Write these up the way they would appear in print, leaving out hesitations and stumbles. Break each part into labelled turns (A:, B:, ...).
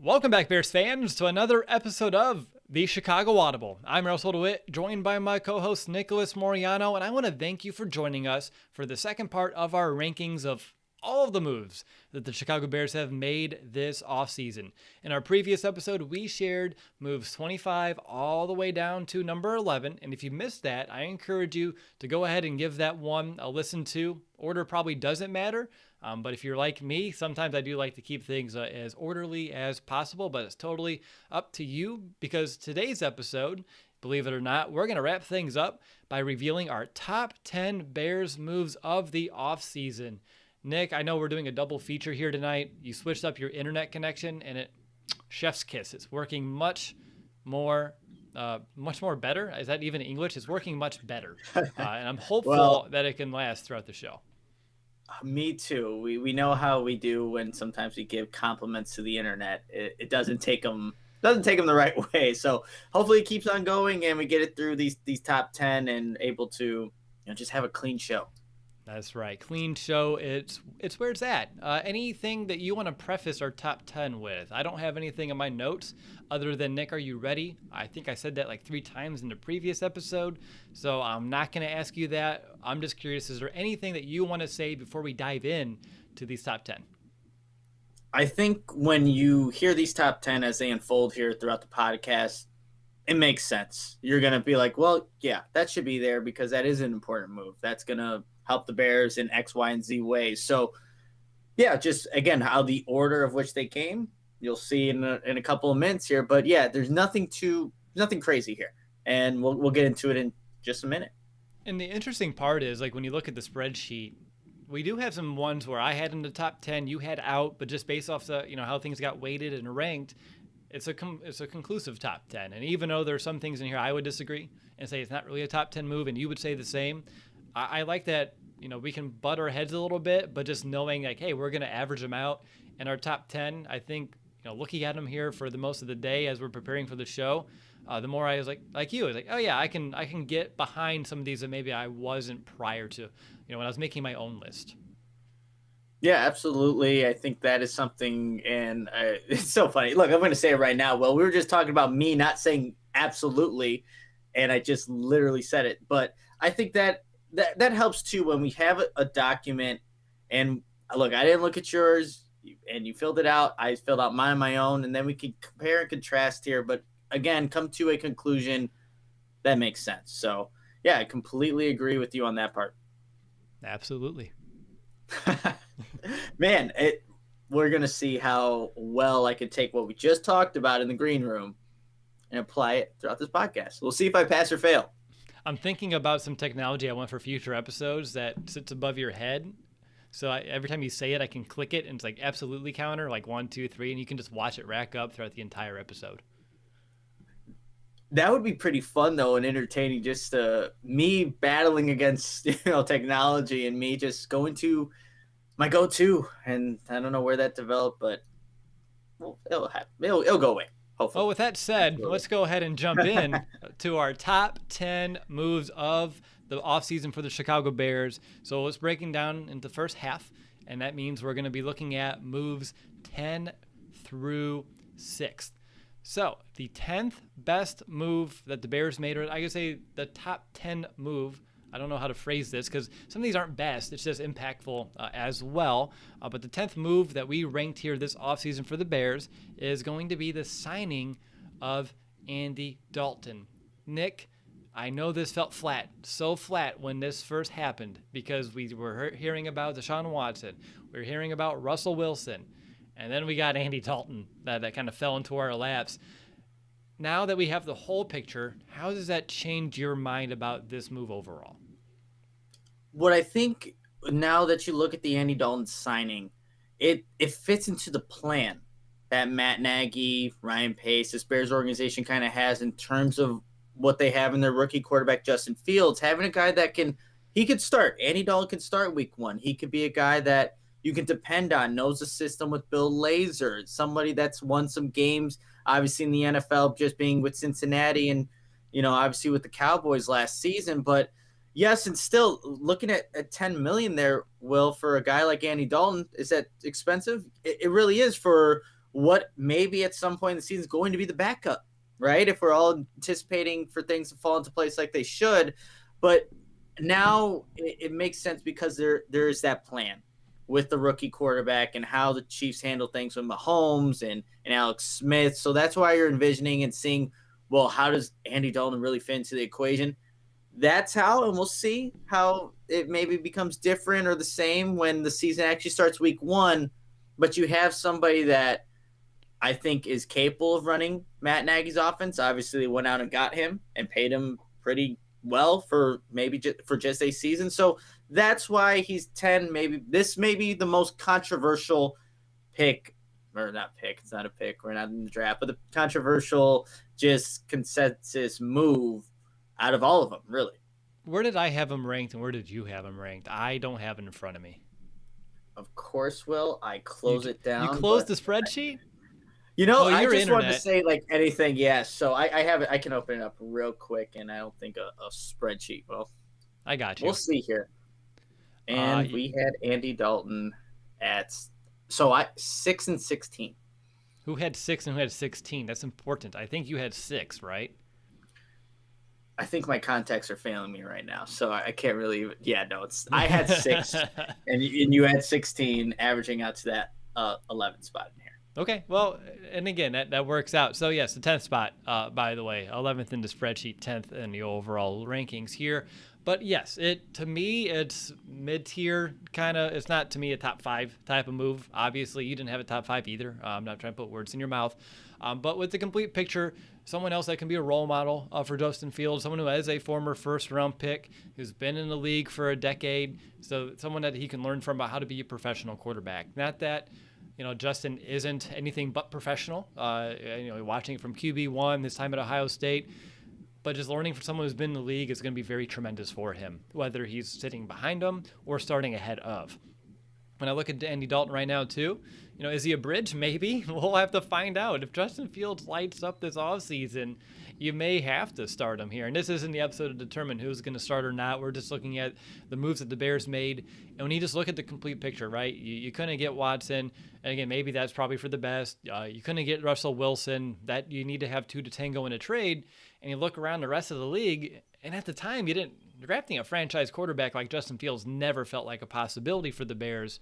A: Welcome back, Bears fans, to another episode of the Chicago Audible. I'm Russell DeWitt, joined by my co-host Nicholas Moriano, and I want to thank you for joining us for the second part of our rankings of all of the moves that the Chicago Bears have made this offseason. In our previous episode, we shared moves 25 all the way down to number 11, and if you missed that, I encourage you to go ahead and give that one a listen to. Order probably doesn't matter, but if you're like me, sometimes I do like to keep things as orderly as possible, but it's totally up to you, because today's episode, believe it or not, we're going to wrap things up by revealing our top 10 Bears moves of the offseason. Nick, I know we're doing a double feature here tonight. You switched up your internet connection, and chef's kiss. It's working much more better. Is that even English? It's working much better, and I'm hopeful that it can last throughout the show.
B: Me too. We know how we do when sometimes we give compliments to the internet. It doesn't take them the right way. So hopefully it keeps on going and we get it through these top 10 and able to just have a clean show.
A: That's right. Clean show. It's where it's at. Anything that you want to preface our top 10 with? I don't have anything in my notes other than, Nick, are you ready? I think I said that like 3 times in the previous episode, so I'm not going to ask you that. I'm just curious, is there anything that you want to say before we dive in to these top 10?
B: I think when you hear these top 10 as they unfold here throughout the podcast, it makes sense. You're going to be like, well, yeah, that should be there because that is an important move. That's going to help the Bears in X, Y, and Z ways. So, yeah, just, again, how the order of which they came, you'll see in a couple of minutes here. But, yeah, there's nothing crazy here. And we'll get into it in just a minute.
A: And the interesting part is, like, when you look at the spreadsheet, we do have some ones where I had in the top 10, you had out, but just based off the, how things got weighted and ranked, it's a conclusive top 10. And even though there are some things in here I would disagree and say it's not really a top 10 move, and you would say the same, I like that, we can butt our heads a little bit, but just knowing like, hey, we're going to average them out. And our top 10, I think, looking at them here for the most of the day as we're preparing for the show, the more I was like you, I was like, oh yeah, I can get behind some of these that maybe I wasn't prior to, when I was making my own list.
B: Yeah, absolutely. I think that is something, and it's so funny. Look, I'm going to say it right now. Well, we were just talking about me not saying absolutely, and I just literally said it. But I think that helps too when we have a document. And look, I didn't look at yours, and you filled it out. I filled out mine on my own, and then we can compare and contrast here. But again, come to a conclusion that makes sense. So yeah, I completely agree with you on that part.
A: Absolutely.
B: Man, we're going to see how well I could take what we just talked about in the green room and apply it throughout this podcast. We'll see if I pass or fail.
A: I'm thinking about some technology I want for future episodes that sits above your head. So every time you say it, I can click it, and it's like absolutely counter, like 1, 2, 3, and you can just watch it rack up throughout the entire episode.
B: That would be pretty fun, though, and entertaining. Just me battling against technology and me just going to my go-to, and I don't know where that developed, but it'll happen. It'll go away. Hopefully.
A: Well, with that said, let's go ahead and jump in to our top 10 moves of the offseason for the Chicago Bears. So let's breaking down into the first half, and that means we're going to be looking at moves 10 through 6. So the 10th best move that the Bears made, or I could say the top 10 move, I don't know how to phrase this because some of these aren't best. It's just impactful as well. But the 10th move that we ranked here this offseason for the Bears is going to be the signing of Andy Dalton. Nick, I know this felt flat, so flat when this first happened because we were hearing about Deshaun Watson. We were hearing about Russell Wilson. And then we got Andy Dalton that kind of fell into our laps. Now that we have the whole picture, how does that change your mind about this move overall?
B: What I think now that you look at the Andy Dalton signing, it fits into the plan that Matt Nagy, Ryan Pace, this Bears organization kind of has in terms of what they have in their rookie quarterback, Justin Fields, having a guy that he could start. Andy Dalton could start week 1. He could be a guy that you can depend on, knows the system with Bill Lazor, somebody that's won some games, obviously in the NFL, just being with Cincinnati and, obviously with the Cowboys last season. But yes, and still looking at $10 million there, Will, for a guy like Andy Dalton, is that expensive? It really is for what maybe at some point in the season is going to be the backup, right? If we're all anticipating for things to fall into place like they should. But now it makes sense because there is that plan with the rookie quarterback and how the Chiefs handle things with Mahomes and Alex Smith. So that's why you're envisioning and seeing, well, how does Andy Dalton really fit into the equation? That's how, and we'll see how it maybe becomes different or the same when the season actually starts week 1. But you have somebody that I think is capable of running Matt Nagy's offense. Obviously, they went out and got him and paid him pretty well for just a season. So that's why he's 10. Maybe this may be the most controversial pick, or not pick. It's not a pick. We're not in the draft, but the controversial just consensus move out of all of them, really.
A: Where did I have him ranked and where did you have him ranked? I don't have it in front of me.
B: Of course, Will. I close it down.
A: You closed the spreadsheet?
B: I just wanted to say like anything. Yes. So I have it. I can open it up real quick, and I don't think a spreadsheet. Well,
A: I got you.
B: We'll see here. And we had Andy Dalton at 6 and 16.
A: Who had 6 and who had 16? That's important. I think you had 6, right?
B: I think my contacts are failing me right now, so I can't really. Yeah, no, I had 6, and you had 16, averaging out to that 11th spot in here.
A: Okay, well, and again, that works out. So yes, the 10th spot, by the way, 11th in the spreadsheet, 10th in the overall rankings here. But yes, to me, it's mid-tier kind of. It's not, to me, a top 5 type of move. Obviously, you didn't have a top 5 either. I'm not trying to put words in your mouth. But with the complete picture, someone else that can be a role model for Justin Fields, someone who has a former first-round pick, who's been in the league for a decade, so someone that he can learn from about how to be a professional quarterback. Not that, Justin isn't anything but professional. Watching it from QB1, this time at Ohio State, but just learning from someone who's been in the league is going to be very tremendous for him, whether he's sitting behind him or starting ahead of. When I look at Andy Dalton right now, too, is he a bridge? Maybe. We'll have to find out. If Justin Fields lights up this offseason, you may have to start him here. And this isn't the episode to determine who's going to start or not. We're just looking at the moves that the Bears made. And when you just look at the complete picture, right, you couldn't get Watson. And again, maybe that's probably for the best. You couldn't get Russell Wilson. That you need to have 2 to tango in a trade. And you look around the rest of the league, and at the time, drafting a franchise quarterback like Justin Fields never felt like a possibility for the Bears.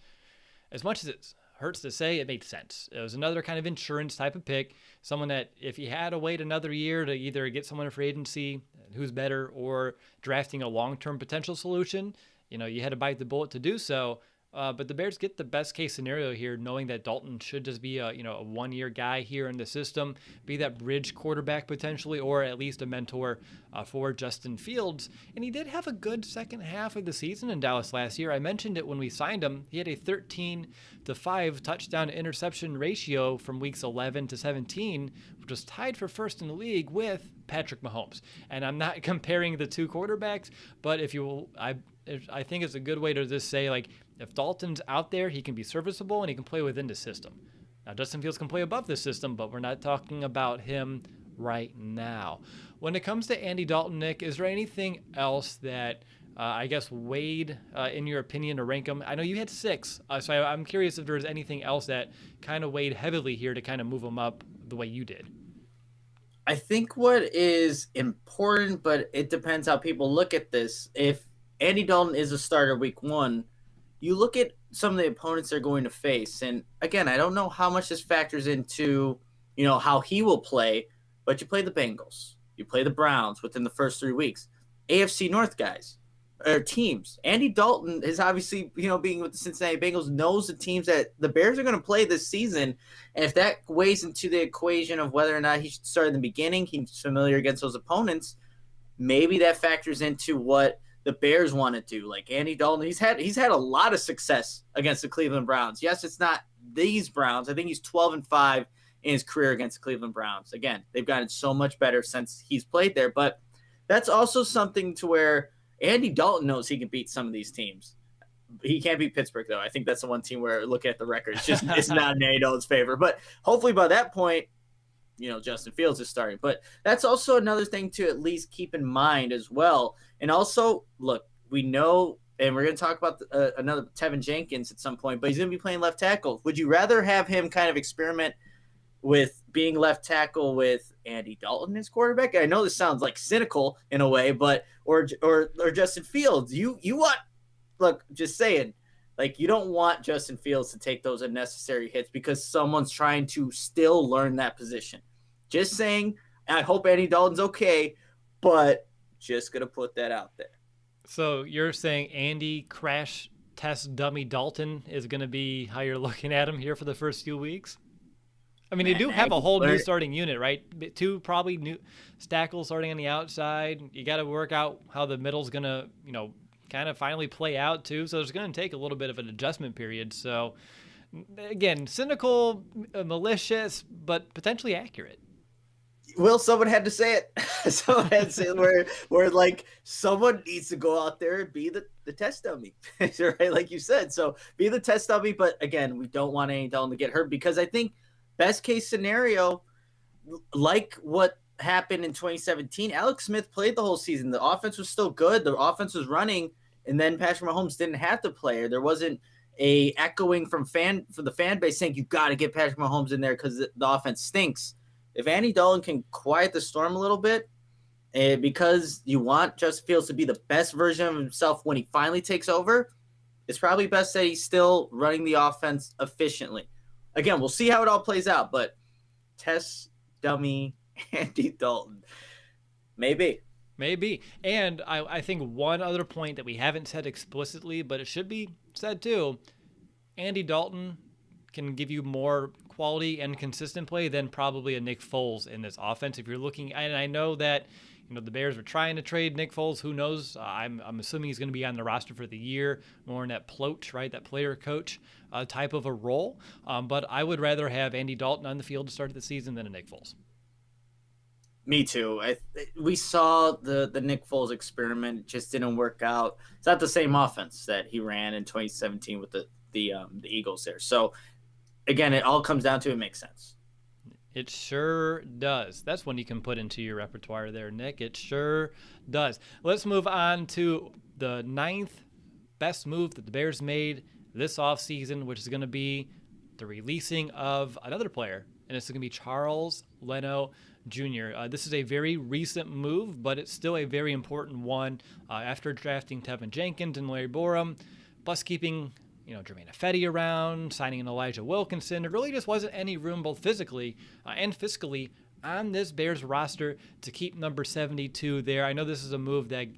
A: As much as it hurts to say, it made sense. It was another kind of insurance type of pick, someone that if you had to wait another year to either get someone in free agency who's better or drafting a long-term potential solution, you had to bite the bullet to do so. But the Bears get the best case scenario here, knowing that Dalton should just be a 1-year guy here in the system, be that bridge quarterback potentially, or at least a mentor for Justin Fields. And he did have a good second half of the season in Dallas last year. I mentioned it when we signed him. He had a 13-5 touchdown to interception ratio from weeks 11 to 17, which was tied for first in the league with Patrick Mahomes. And I'm not comparing the 2 quarterbacks, but I think it's a good way to just say, like, if Dalton's out there, he can be serviceable and he can play within the system. Now, Justin Fields can play above the system, but we're not talking about him right now. When it comes to Andy Dalton, Nick, is there anything else that weighed, in your opinion, to rank him? I know you had 6, so I'm curious if there's anything else that kind of weighed heavily here to kind of move him up the way you did.
B: I think what is important, but it depends how people look at this. If Andy Dalton is a starter week 1, you look at some of the opponents they're going to face. And again, I don't know how much this factors into, how he will play, but you play the Bengals, you play the Browns within the first 3 weeks. AFC North guys or teams. Andy Dalton is obviously, being with the Cincinnati Bengals, knows the teams that the Bears are going to play this season. And if that weighs into the equation of whether or not he should start in the beginning, he's familiar against those opponents, maybe that factors into what the Bears want to do. Like Andy Dalton, he's had a lot of success against the Cleveland Browns. Yes, it's not these Browns. I think he's 12-5 in his career against the Cleveland Browns. Again, they've gotten so much better since he's played there, but that's also something to where Andy Dalton knows he can beat some of these teams. He can't beat Pittsburgh, though. I think that's the one team where, looking at the record, it's not in Andy Dalton's favor. But hopefully by that point, Justin Fields is starting. But that's also another thing to at least keep in mind as well. And also, look, we know, and we're going to talk about another TEVIN Jenkins at some point, but he's going to be playing left tackle. Would you rather have him kind of experiment with being left tackle with Andy Dalton as quarterback. I know this sounds like cynical in a way, but or Justin Fields. You want, look, just saying, like, you don't want Justin Fields to take those unnecessary hits because someone's trying to still learn that position. Just saying, I hope Andy Dalton's okay, but just going to put that out there.
A: So you're saying Andy crash test dummy Dalton is going to be how you're looking at him here for the first few weeks? I mean, you do have a whole new starting unit, right? Two probably new Stackles starting on the outside. You got to work out how the middle's going to, kind of finally play out too. So it's going to take a little bit of an adjustment period. So again, cynical, malicious, but potentially accurate.
B: Well, someone had to say it. Someone had to say it where like someone needs to go out there and be the test dummy, right? Like you said. So be the test dummy. But again, we don't want Andy Dalton to get hurt because I think best case scenario, like what happened in 2017, Alex Smith played the whole season. The offense was still good. The offense was running, and then Patrick Mahomes didn't have to play. There wasn't a echoing from the fan base saying you got to get Patrick Mahomes in there because the offense stinks. If Andy Dalton can quiet the storm a little bit, because you want Justin Fields to be the best version of himself when he finally takes over, it's probably best that he's still running the offense efficiently. Again, we'll see how it all plays out, but test dummy Andy Dalton. Maybe.
A: And I think one other point that we haven't said explicitly, but it should be said too, Andy Dalton can give you more quality and consistent play than probably a Nick Foles in this offense. If you're looking, and I know that the Bears were trying to trade Nick Foles. Who knows? I'm assuming he's going to be on the roster for the year, more in that float, right? That player coach type of a role. But I would rather have Andy Dalton on the field to start the season than a Nick Foles.
B: Me too. We saw the Nick Foles experiment. It just didn't work out. It's not the same offense that he ran in 2017 with the Eagles there. So again, it all comes down to it makes sense.
A: It sure does. That's one you can put into your repertoire there, Nick. It sure does. Let's move on to the 9th best move that the Bears made this offseason, which is going to be the releasing of another player, and it's going to be Charles Leno Jr. This is a very recent move, but it's still a very important one. After drafting Tevin Jenkins and Larry Borum, plus keeping Jermaine Ifedi around, signing in Elijah Wilkinson. There really just wasn't any room, both physically and fiscally, on this Bears roster to keep number 72 there. I know this is a move that,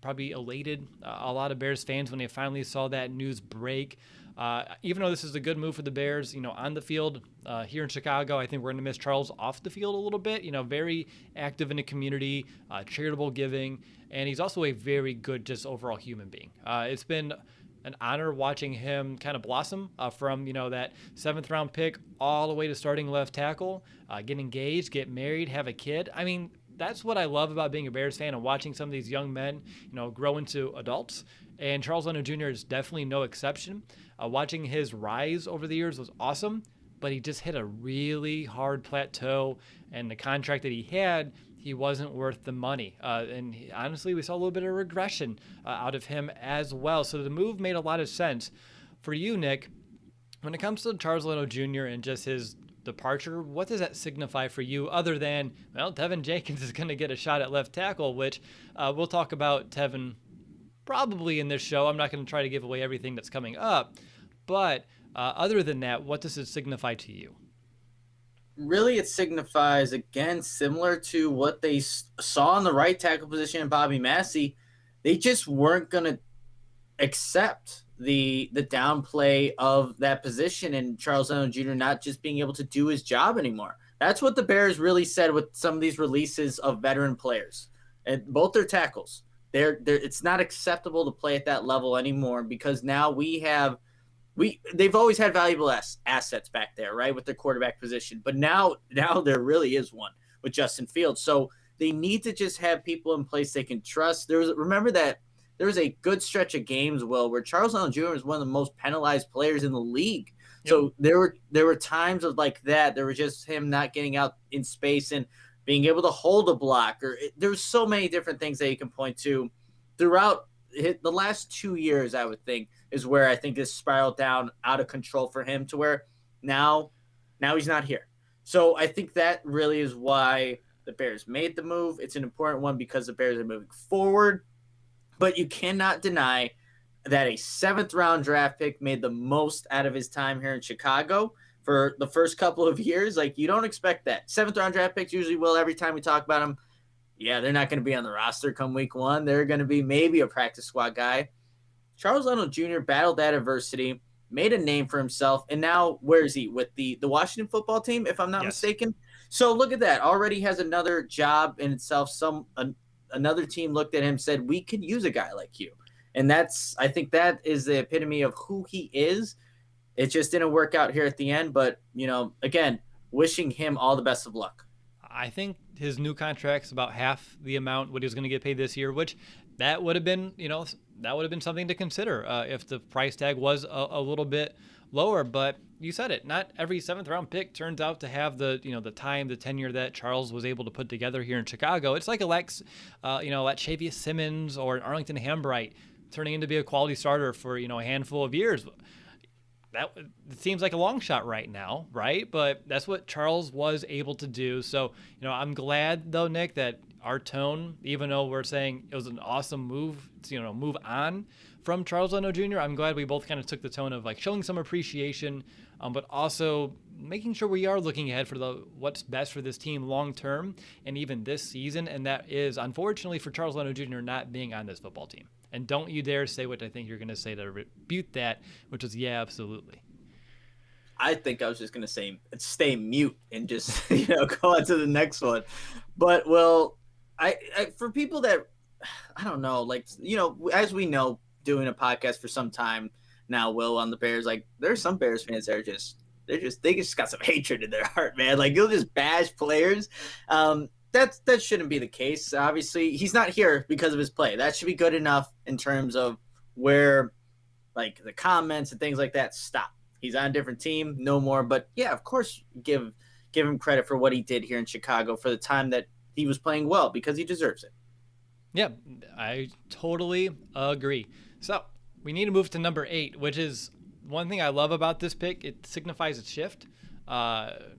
A: probably elated a lot of Bears fans when they finally saw that news break. Even though this is a good move for the Bears, on the field here in Chicago, I think we're going to miss Charles off the field a little bit. Very active in the community, charitable giving, and he's also a very good, just overall human being. It's been an honor watching him kind of blossom from, that 7th round pick all the way to starting left tackle, get engaged, get married, have a kid. I mean, that's what I love about being a Bears fan and watching some of these young men, grow into adults. And Charles Leno Jr. is definitely no exception. Watching his rise over the years was awesome, but he just hit a really hard plateau, and the contract that he had, he wasn't worth the money. And honestly, we saw a little bit of regression out of him as well. So the move made a lot of sense. For you, Nick, when it comes to Charles Leno Jr. and just his departure, what does that signify for you other than, Tevin Jenkins is going to get a shot at left tackle, which we'll talk about Tevin probably in this show. I'm not going to try to give away everything that's coming up. But other than that, what does it signify to you?
B: Really, it signifies, again, similar to what they saw in the right tackle position in Bobby Massey. They just weren't going to accept the downplay of that position and Charles Leno Jr. not just being able to do his job anymore. That's what the Bears really said with some of these releases of veteran players, and both their tackles. It's not acceptable to play at that level anymore because now they've always had valuable assets back there, right, with their quarterback position. But now there really is one with Justin Fields. So they need to just have people in place they can trust. Remember that there was a good stretch of games, Will, where Charles Leno Jr. was one of the most penalized players in the league. Yep. So there were times of like that. There was just him not getting out in space and being able to hold a block. There's so many different things that you can point to throughout the last 2 years, I would think, is where I think this spiraled down out of control for him to where now he's not here. So I think that really is why the Bears made the move. It's an important one because the Bears are moving forward. But you cannot deny that a 7th-round draft pick made the most out of his time here in Chicago for the first couple of years. Like, you don't expect that. 7th-round draft picks usually will every time we talk about them. Yeah, they're not going to be on the roster come week 1. They're going to be maybe a practice squad guy. Charles Leno Jr. battled that adversity, made a name for himself, and now where is he? With the Washington football team, if I'm not
A: Yes.
B: mistaken. So look at that. Already has another job in itself. Another team looked at him, said, we could use a guy like you. And I think that is the epitome of who he is. It just didn't work out here at the end. But, again, wishing him all the best of luck.
A: I think his new contract's about half the amount what he was going to get paid this year, which that would have been, that would have been something to consider if the price tag was a little bit lower. But you said it, not every 7th-round pick turns out to have the tenure that Charles was able to put together here in Chicago. It's like like Chavius Simmons or an Arlington Hambright turning into be a quality starter for, a handful of years. That it seems like a long shot right now, right? But that's what Charles was able to do. So, I'm glad though, Nick, that our tone, even though we're saying it was an awesome move to, move on from Charles Leno Jr., I'm glad we both kind of took the tone of like showing some appreciation, but also making sure we are looking ahead for what's best for this team long term and even this season. And that is, unfortunately, for Charles Leno Jr. not being on this football team. And don't you dare say what I think you're going to say to refute that, which is, yeah, absolutely.
B: I think I was just going to say stay mute and just, go on to the next one. But, well, I for people that, I don't know, like, as we know, doing a podcast for some time now, Will, on the Bears, like, there's some Bears fans that are they just got some hatred in their heart, man. Like, you'll just bash players. That shouldn't be the case. Obviously, he's not here because of his play. That should be good enough in terms of where, like, the comments and things like that stop. He's on a different team, no more. But yeah, of course, give him credit for what he did here in Chicago for the time that he was playing well, because he deserves it.
A: Yeah, I totally agree. So we need to move to number 8, which is one thing I love about this pick. It signifies a shift.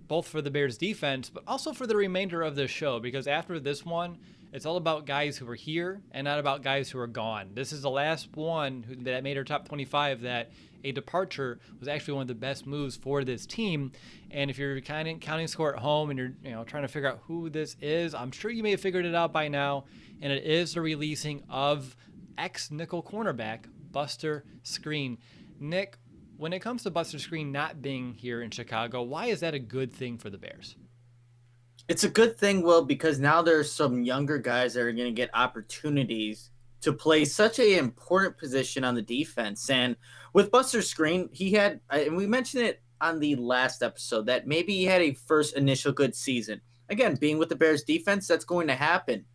A: Both for the Bears defense, but also for the remainder of the show, because after this one, it's all about guys who are here and not about guys who are gone. This is the last one that made our top 25 that a departure was actually one of the best moves for this team. And if you're kind of counting score at home and you're trying to figure out who this is, I'm sure you may have figured it out by now. And it is the releasing of ex-nickel cornerback Buster Skrine. Nick, when it comes to Buster Skrine not being here in Chicago, why is that a good thing for the Bears?
B: It's a good thing, Will, because now there's some younger guys that are going to get opportunities to play such an important position on the defense. And with Buster Skrine, he had, and we mentioned it on the last episode, that maybe he had a first initial good season. Again, being with the Bears defense, that's going to happen.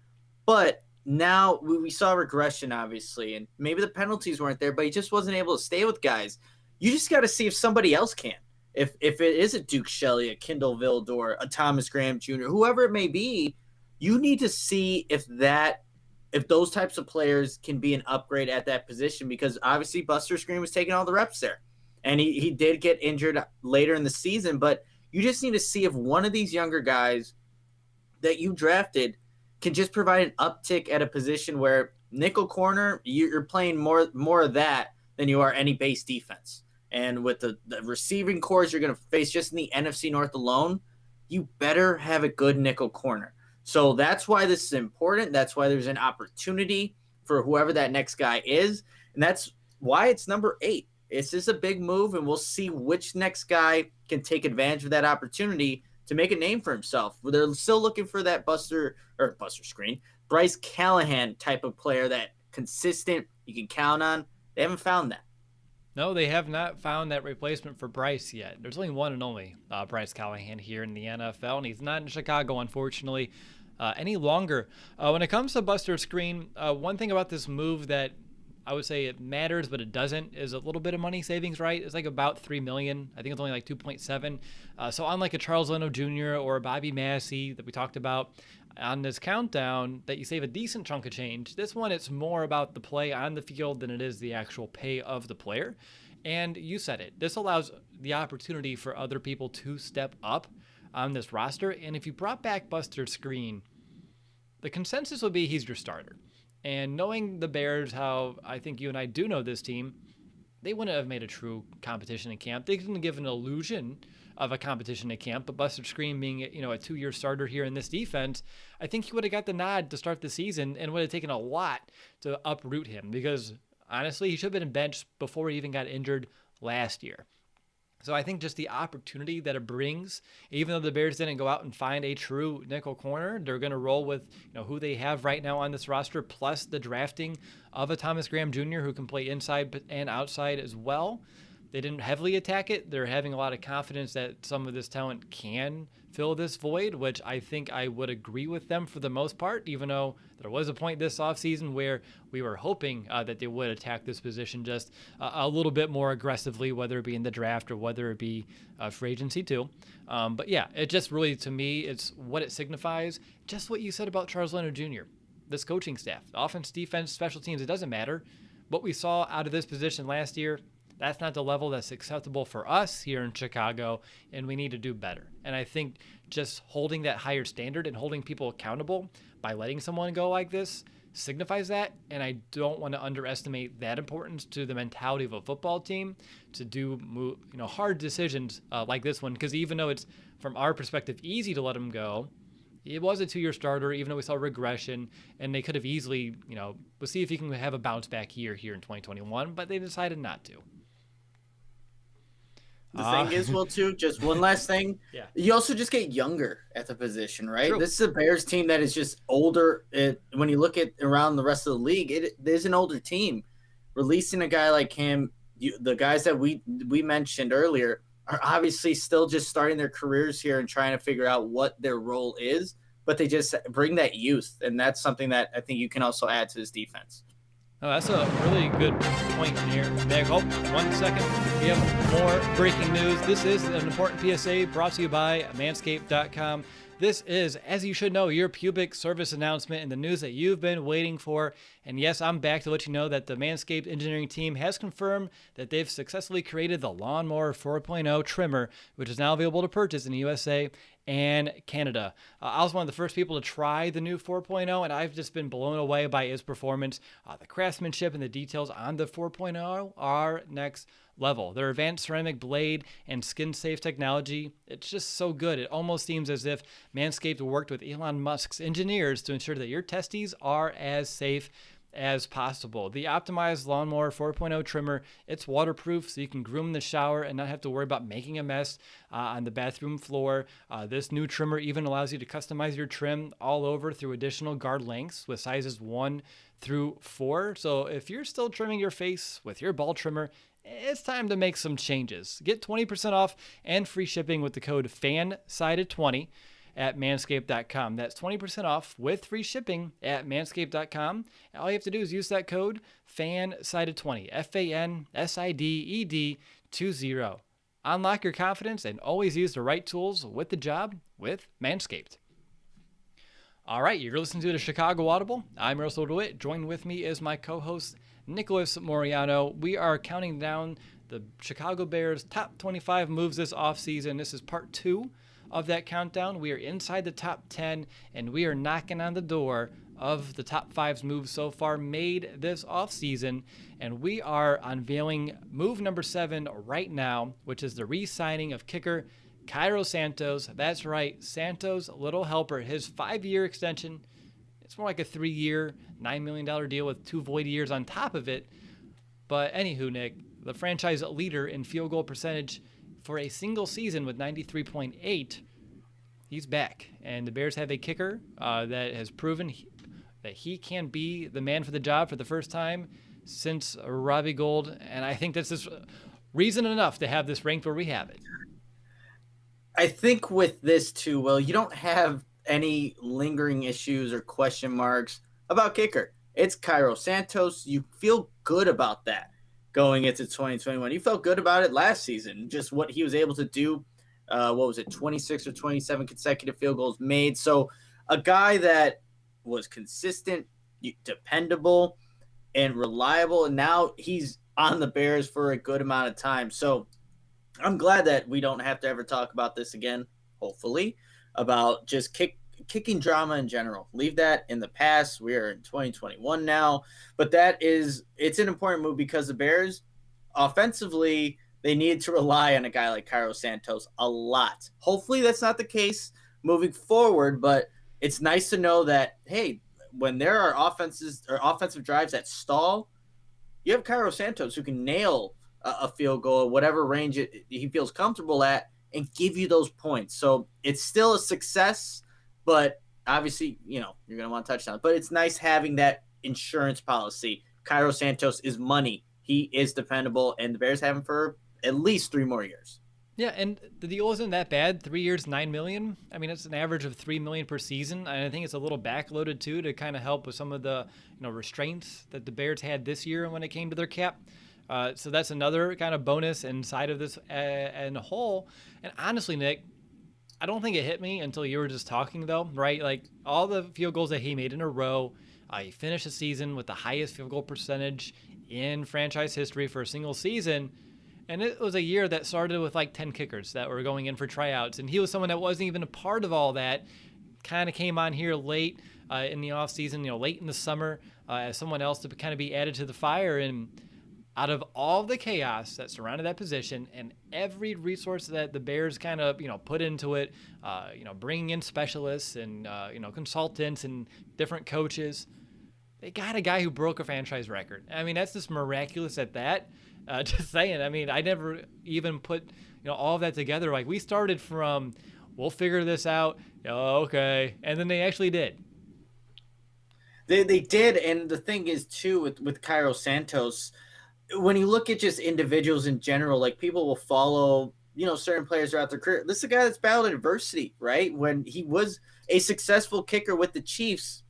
B: But now we saw regression, obviously, and maybe the penalties weren't there, but he just wasn't able to stay with guys. You just got to see if somebody else can. If it is a Duke Shelley, a Kendall Vildor, a Thomas Graham Jr., whoever it may be, you need to see if those types of players can be an upgrade at that position, because obviously Buster Skrine was taking all the reps there. And he did get injured later in the season, but you just need to see if one of these younger guys that you drafted can just provide an uptick at a position where nickel corner, you're playing more of that than you are any base defense. And with the receiving cores you're going to face just in the NFC North alone, you better have a good nickel corner. So that's why this is important. That's why there's an opportunity for whoever that next guy is. And that's why it's number 8. It's just a big move, and we'll see which next guy can take advantage of that opportunity to make a name for himself. They're still looking for that Buster Skrine, Bryce Callahan type of player, that consistent, you can count on. They haven't found that.
A: No, they have not found that replacement for Bryce yet. There's only one and only Bryce Callahan here in the NFL, and he's not in Chicago, unfortunately, any longer. When it comes to Buster Skrine, one thing about this move that I would say it matters, but it doesn't, is a little bit of money savings, right? It's like about $3 million. I think it's only like 2.7. So unlike a Charles Leno Jr. or a Bobby Massey that we talked about on this countdown, that you save a decent chunk of change, this one, it's more about the play on the field than it is the actual pay of the player. And you said it. This allows the opportunity for other people to step up. on this roster. And if you brought back Buster Skrine, the consensus would be he's your starter. And knowing the Bears, how I think you and I do know this team, they wouldn't have made a true competition in camp. They didn't give an illusion of a competition in camp, but Buster Skrine being, a 2-year starter here in this defense, I think he would have got the nod to start the season and would have taken a lot to uproot him because honestly, he should have been benched before he even got injured last year. So I think just the opportunity that it brings, even though the Bears didn't go out and find a true nickel corner, they're going to roll with who they have right now on this roster, plus the drafting of a Thomas Graham Jr. who can play inside and outside as well. They didn't heavily attack it. They're having a lot of confidence that some of this talent can fill this void, which I think I would agree with them for the most part, even though there was a point this offseason where we were hoping that they would attack this position just a little bit more aggressively, whether it be in the draft or whether it be free agency too. But yeah, it just really, to me, it's what it signifies. Just what you said about Charles Leonard Jr., this coaching staff, offense, defense, special teams, it doesn't matter. What we saw out of this position last year, that's not the level that's acceptable for us here in Chicago, and we need to do better. And I think just holding that higher standard and holding people accountable by letting someone go like this signifies that, and I don't want to underestimate that importance to the mentality of a football team to do hard decisions like this one, because even though it's, from our perspective, easy to let him go, it was a 2-year starter, even though we saw regression, and they could have easily, we'll see if he can have a bounce back here in 2021, but they decided not to.
B: The thing is, Will, too, just one last thing.
A: Yeah.
B: You also just get younger at the position, right?
A: True.
B: This is a Bears team that is just older. When you look at around the rest of the league, it is an older team. Releasing a guy like him, the guys that we mentioned earlier are obviously still just starting their careers here and trying to figure out what their role is, but they just bring that youth, and that's something that I think you can also add to this defense.
A: Oh, that's a really good point here, Nick. Oh, 1 second. We have more breaking news. This is an important PSA brought to you by Manscaped.com. This is, as you should know, your pubic service announcement and the news that you've been waiting for. And yes, I'm back to let you know that the Manscaped engineering team has confirmed that they've successfully created the Lawnmower 4.0 trimmer, which is now available to purchase in the USA and Canada. I was one of the first people to try the new 4.0, and I've just been blown away by its performance. The craftsmanship and the details on the 4.0 are next level. Their advanced ceramic blade and skin-safe technology, it's just so good. It almost seems as if Manscaped worked with Elon Musk's engineers to ensure that your testes are as safe as possible. The optimized Lawnmower 4.0 trimmer, it's waterproof, so you can groom in the shower and not have to worry about making a mess on the bathroom floor. This new trimmer even allows you to customize your trim all over through additional guard lengths with sizes 1 through 4. So if you're still trimming your face with your ball trimmer, it's time to make some changes. Get 20% off and free shipping with the code FANSIDED20 at manscaped.com. That's 20% off with free shipping at manscaped.com. All you have to do is use that code FANSIDED20, FANSIDED20. Unlock your confidence and always use the right tools with the job with Manscaped. All right, you're listening to the Chicago Audible. I'm Russell DeWitt. Joined with me is my co-host, Nicholas Moriano. We are counting down the Chicago Bears' top 25 moves this offseason. This is part 2 of that countdown. We are inside the top 10, and we are knocking on the door of the top 5's moves so far made this offseason. And we are unveiling move number 7 right now, which is the re-signing of kicker CAIRO Santos. That's right, Santos' little helper. His 5-year extension, it's more like a 3-year, $9 million deal with 2 void years on top of it. But anywho, Nick, the franchise leader in field goal percentage for a single season with 93.8, he's back. And the Bears have a kicker that has proven that he can be the man for the job for the first time since Robbie Gould. And I think that's just reason enough to have this ranked where we have it.
B: I think with this too, Will, you don't have any lingering issues or question marks about kicker. It's CAIRO Santos. You feel good about that going into 2021. You felt good about it last season, just what he was able to do. 26 or 27 consecutive field goals made. So a guy that was consistent, dependable, and reliable, and now he's on the Bears for a good amount of time. So I'm glad that we don't have to ever talk about this again. hopefully, about just kicking drama in general. Leave that in the past. We are in 2021 now, but it's an important move because the Bears offensively, they need to rely on a guy like CAIRO Santos a lot. Hopefully that's not the case moving forward, but it's nice to know that, hey, when there are offensive drives that stall, you have CAIRO Santos who can nail a field goal at whatever range he feels comfortable at and give you those points. So it's still a success, but obviously, you're going to want to touch on it. But it's nice having that insurance policy. CAIRO Santos is money. He is dependable, and the Bears have him for at least 3 more years.
A: Yeah, and the deal isn't that bad. 3 years, $9 million. I mean, it's an average of $3 million per season, and I think it's a little backloaded too to kind of help with some of the restraints that the Bears had this year when it came to their cap. So that's another kind of bonus inside of this and a whole. And honestly, Nick, I don't think it hit me until you were just talking, though, right? Like all the field goals that he made in a row, he finished the season with the highest field goal percentage in franchise history for a single season. And it was a year that started with like 10 kickers that were going in for tryouts. And he was someone that wasn't even a part of all that, kind of came on here late in the offseason, late in the summer as someone else to kind of be added to the fire. And out of all the chaos that surrounded that position and every resource that the Bears kind of, put into it, bringing in specialists and, consultants and different coaches, they got a guy who broke a franchise record. I mean, that's just miraculous at that. Just saying. I mean, I never even put, all of that together. Like we started from, we'll figure this out. Okay. And then they actually did.
B: They did. And the thing is too, with CAIRO Santos, when you look at just individuals in general, like people will follow, certain players throughout their career. This is a guy that's battled adversity, right? When he was a successful kicker with the Chiefs,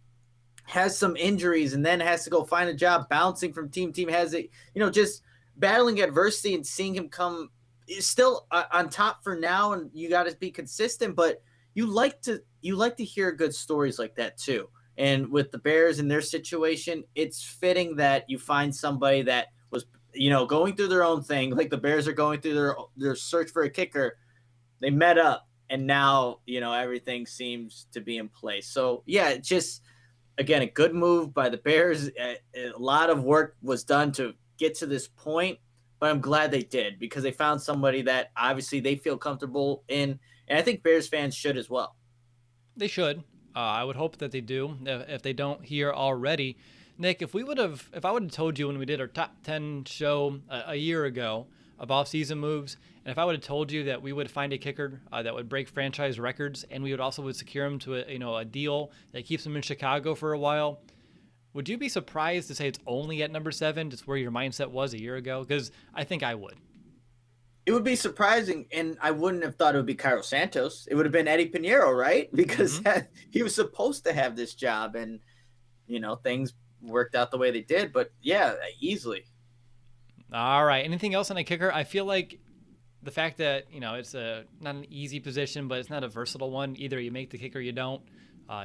B: has some injuries and then has to go find a job, bouncing from team, has it, just battling adversity and seeing him come is still on top for now. And you got to be consistent, but you like to hear good stories like that too. And with the Bears and their situation, it's fitting that you find somebody that was, going through their own thing. Like the Bears are going through their search for a kicker. They met up and now, everything seems to be in place. So yeah, just, again, a good move by the Bears. A lot of work was done to get to this point, but I'm glad they did because they found somebody that obviously they feel comfortable in, and I think Bears fans should as well.
A: They should. I would hope that they do. If they don't here already, Nick, if I would have told you when we did our top 10 show a year ago of off-season moves, and if I would have told you that we would find a kicker that would break franchise records, and we would secure him to a deal that keeps him in Chicago for a while, would you be surprised to say it's only at number 7, just where your mindset was a year ago? Because I think I would.
B: It would be surprising, and I wouldn't have thought it would be CAIRO Santos. It would have been Eddie Pinheiro, right? Because he was supposed to have this job, and things worked out the way they did. But yeah, easily.
A: All right. Anything else on a kicker? I feel like the fact that it's not an easy position, but it's not a versatile one either. You make the kicker, you don't.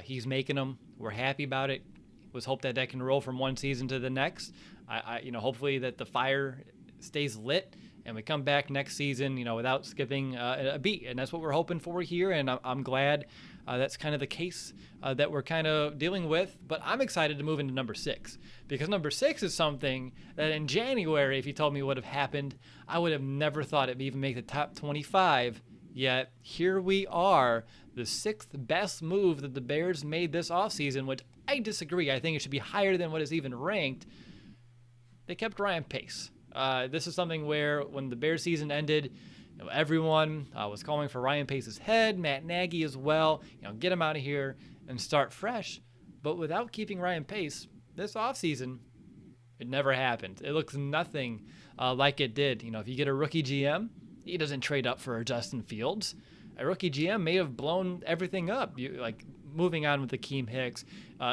A: He's making them. We're happy about it. Let's hope that can roll from one season to the next. Hopefully that the fire stays lit and we come back next season, without skipping a beat. And that's what we're hoping for here. And I'm glad that's kind of the case that we're kind of dealing with. But I'm excited to move into number 6 because number 6 is something that in January, if you told me what would have happened, I would have never thought it would even make the top 25. Yet here we are, the 6th best move that the Bears made this offseason, which I disagree. I think it should be higher than what is even ranked. They kept Ryan Pace. This is something where when the Bears season ended, everyone was calling for Ryan Pace's head, Matt Nagy as well. Get him out of here and start fresh. But without keeping Ryan Pace, this offseason, it never happened. It looks nothing like it did. If you get a rookie GM, he doesn't trade up for Justin Fields. A rookie GM may have blown everything up. Moving on with Akeem Hicks,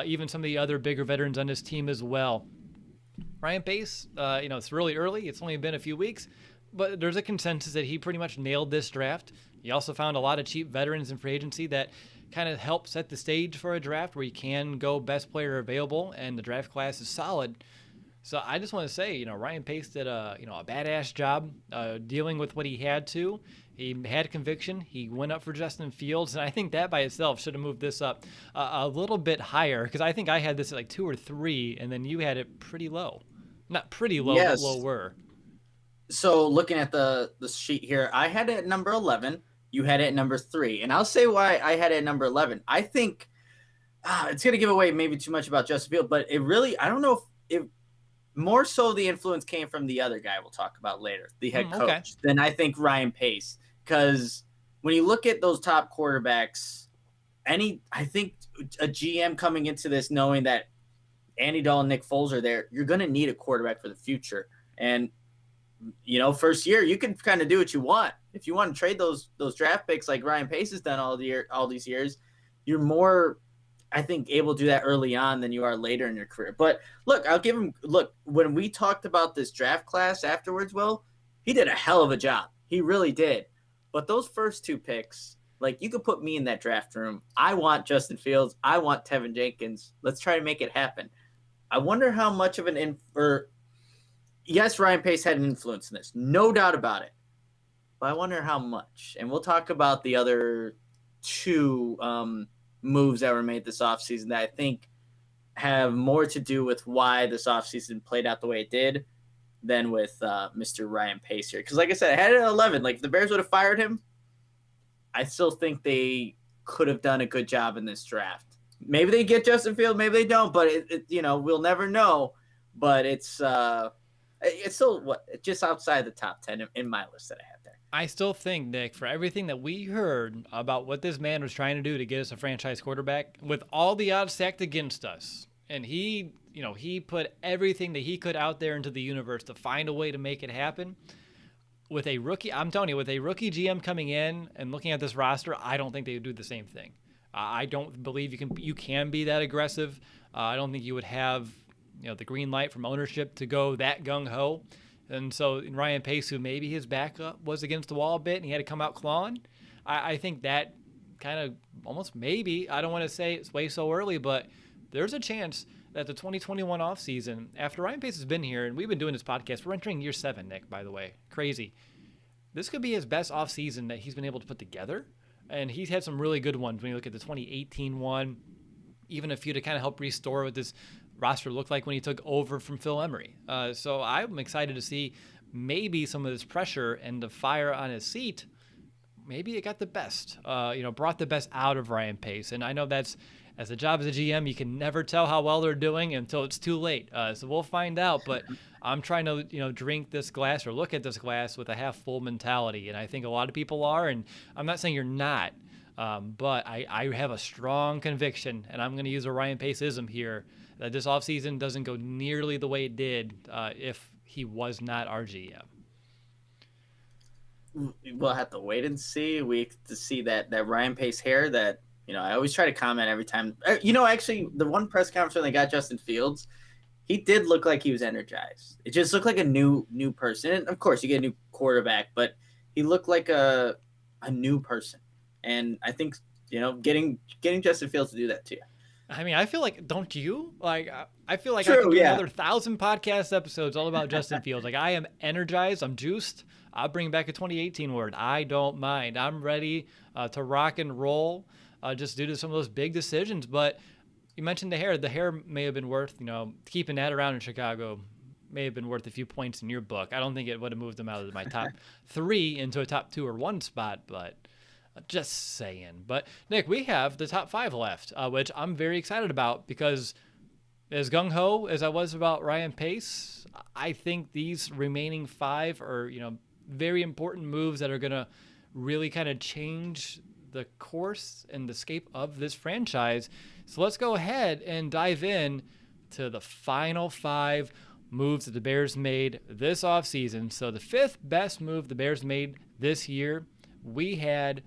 A: even some of the other bigger veterans on this team as well. Ryan Pace, it's really early. It's only been a few weeks, but there's a consensus that he pretty much nailed this draft. He also found a lot of cheap veterans in free agency that kind of help set the stage for a draft where you can go best player available, and the draft class is solid. So I just want to say, Ryan Pace did a badass job dealing with what he had to. He had conviction. He went up for Justin Fields, and I think that by itself should have moved this up a little bit higher, because I think I had this at like 2 or 3, and then you had it pretty low. Not pretty low, but
B: Yes.
A: lower.
B: So looking at the sheet here, I had it at number 11. You had it at number 3. And I'll say why I had it at number 11. I think it's going to give away maybe too much about Justin Fields, but it really, I don't know if more so the influence came from the other guy we'll talk about later, the head coach, than I think Ryan Pace. Because when you look at those top quarterbacks, I think a GM coming into this knowing that Andy Dalton, Nick Foles are there, you're going to need a quarterback for the future. And, first year, you can kind of do what you want. If you want to trade those draft picks like Ryan Pace has done all these years, you're more, I think, able to do that early on than you are later in your career. But look, I'll give him – look, when we talked about this draft class afterwards, Will, he did a hell of a job. He really did. But those first 2 picks, like, you could put me in that draft room. I want Justin Fields. I want Tevin Jenkins. Let's try to make it happen. I wonder how much of yes, Ryan Pace had an influence in this. No doubt about it. But I wonder how much. And we'll talk about the other 2 moves that were made this offseason that I think have more to do with why this offseason played out the way it did than with Mr. Ryan Pace here. Because like I said, I had it at 11. Like, if the Bears would have fired him, I still think they could have done a good job in this draft. Maybe they get Justin Fields, maybe they don't, but we'll never know. But it's still just outside the top 10 in my list that I had there.
A: I still think, Nick, for everything that we heard about what this man was trying to do to get us a franchise quarterback, with all the odds stacked against us, and he put everything that he could out there into the universe to find a way to make it happen. With a rookie, I'm telling you, with a rookie GM coming in and looking at this roster, I don't think they would do the same thing. I don't believe you can be that aggressive. I don't think you would have the green light from ownership to go that gung-ho. And so Ryan Pace, who maybe his backup was against the wall a bit and he had to come out clawing, I think that kind of almost maybe, I don't want to say it's way so early, but there's a chance that the 2021 offseason, after Ryan Pace has been here, and we've been doing this podcast, we're entering year 7, Nick, by the way. Crazy. This could be his best offseason that he's been able to put together. And he's had some really good ones when you look at the 2018 one, even a few to kind of help restore what this roster looked like when he took over from Phil Emery. So I'm excited to see maybe some of this pressure and the fire on his seat. Maybe it got the best, brought the best out of Ryan Pace. And I know that's, as a job as a GM, you can never tell how well they're doing until it's too late. So we'll find out. But I'm trying to, drink this glass or look at this glass with a half full mentality. And I think a lot of people are. And I'm not saying you're not. But I have a strong conviction, and I'm going to use a Ryan Pace-ism here, that this offseason doesn't go nearly the way it did if he was not our GM.
B: We'll have to wait and see. To see that Ryan Pace hair that, I always try to comment every time. Actually, the one press conference when they got Justin Fields, he did look like he was energized. It just looked like a new person. And of course, you get a new quarterback, but he looked like a new person. And I think, getting Justin Fields to do that too.
A: I mean, I feel like, don't you? Like, I feel like
B: True,
A: I could do another 1,000 podcast episodes all about Justin Fields. Like, I am energized. I'm juiced. I'll bring back a 2018 word. I don't mind. I'm ready to rock and roll just due to some of those big decisions. But you mentioned the hair. The hair may have been worth, keeping that around in Chicago may have been worth a few points in your book. I don't think it would have moved them out of my top 3 into a top 2 or 1 spot, but just saying. But Nick, we have the top 5 left, which I'm very excited about, because as gung-ho as I was about Ryan Pace, I think these remaining 5 are, very important moves that are going to really kind of change the course and the scape of this franchise. So let's go ahead and dive in to the final 5 moves that the Bears made this offseason. So the 5th best move the Bears made this year, we had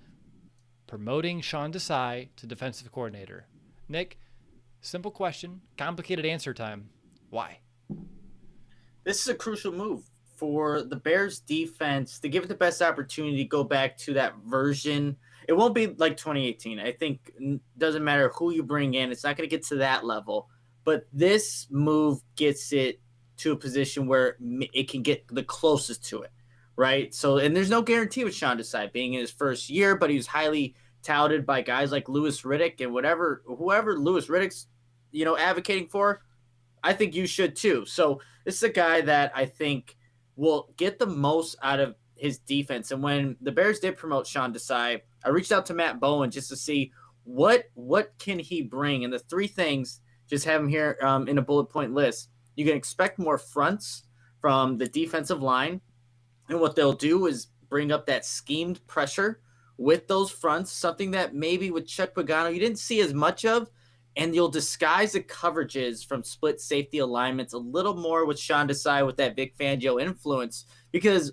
A: promoting Sean DeSai to defensive coordinator. Nick, simple question, complicated answer time. Why?
B: This is a crucial move for the Bears defense to give it the best opportunity to go back to that version. It won't be like 2018. I think it doesn't matter who you bring in. It's not going to get to that level. But this move gets it to a position where it can get the closest to it. right? So, and there's no guarantee with Sean Desai being in his first year, but he was highly touted by guys like Louis Riddick and whoever Louis Riddick's, advocating for. I think you should too. So this is a guy that I think will get the most out of his defense. And when the Bears did promote Sean Desai, I reached out to Matt Bowen just to see what can he bring. And the three things, just have him here in a bullet point list. You can expect more fronts from the defensive line. And what they'll do is bring up that schemed pressure with those fronts, something that maybe with Chuck Pagano you didn't see as much of. And you'll disguise the coverages from split safety alignments a little more with Sean Desai with that Vic Fangio influence. Because,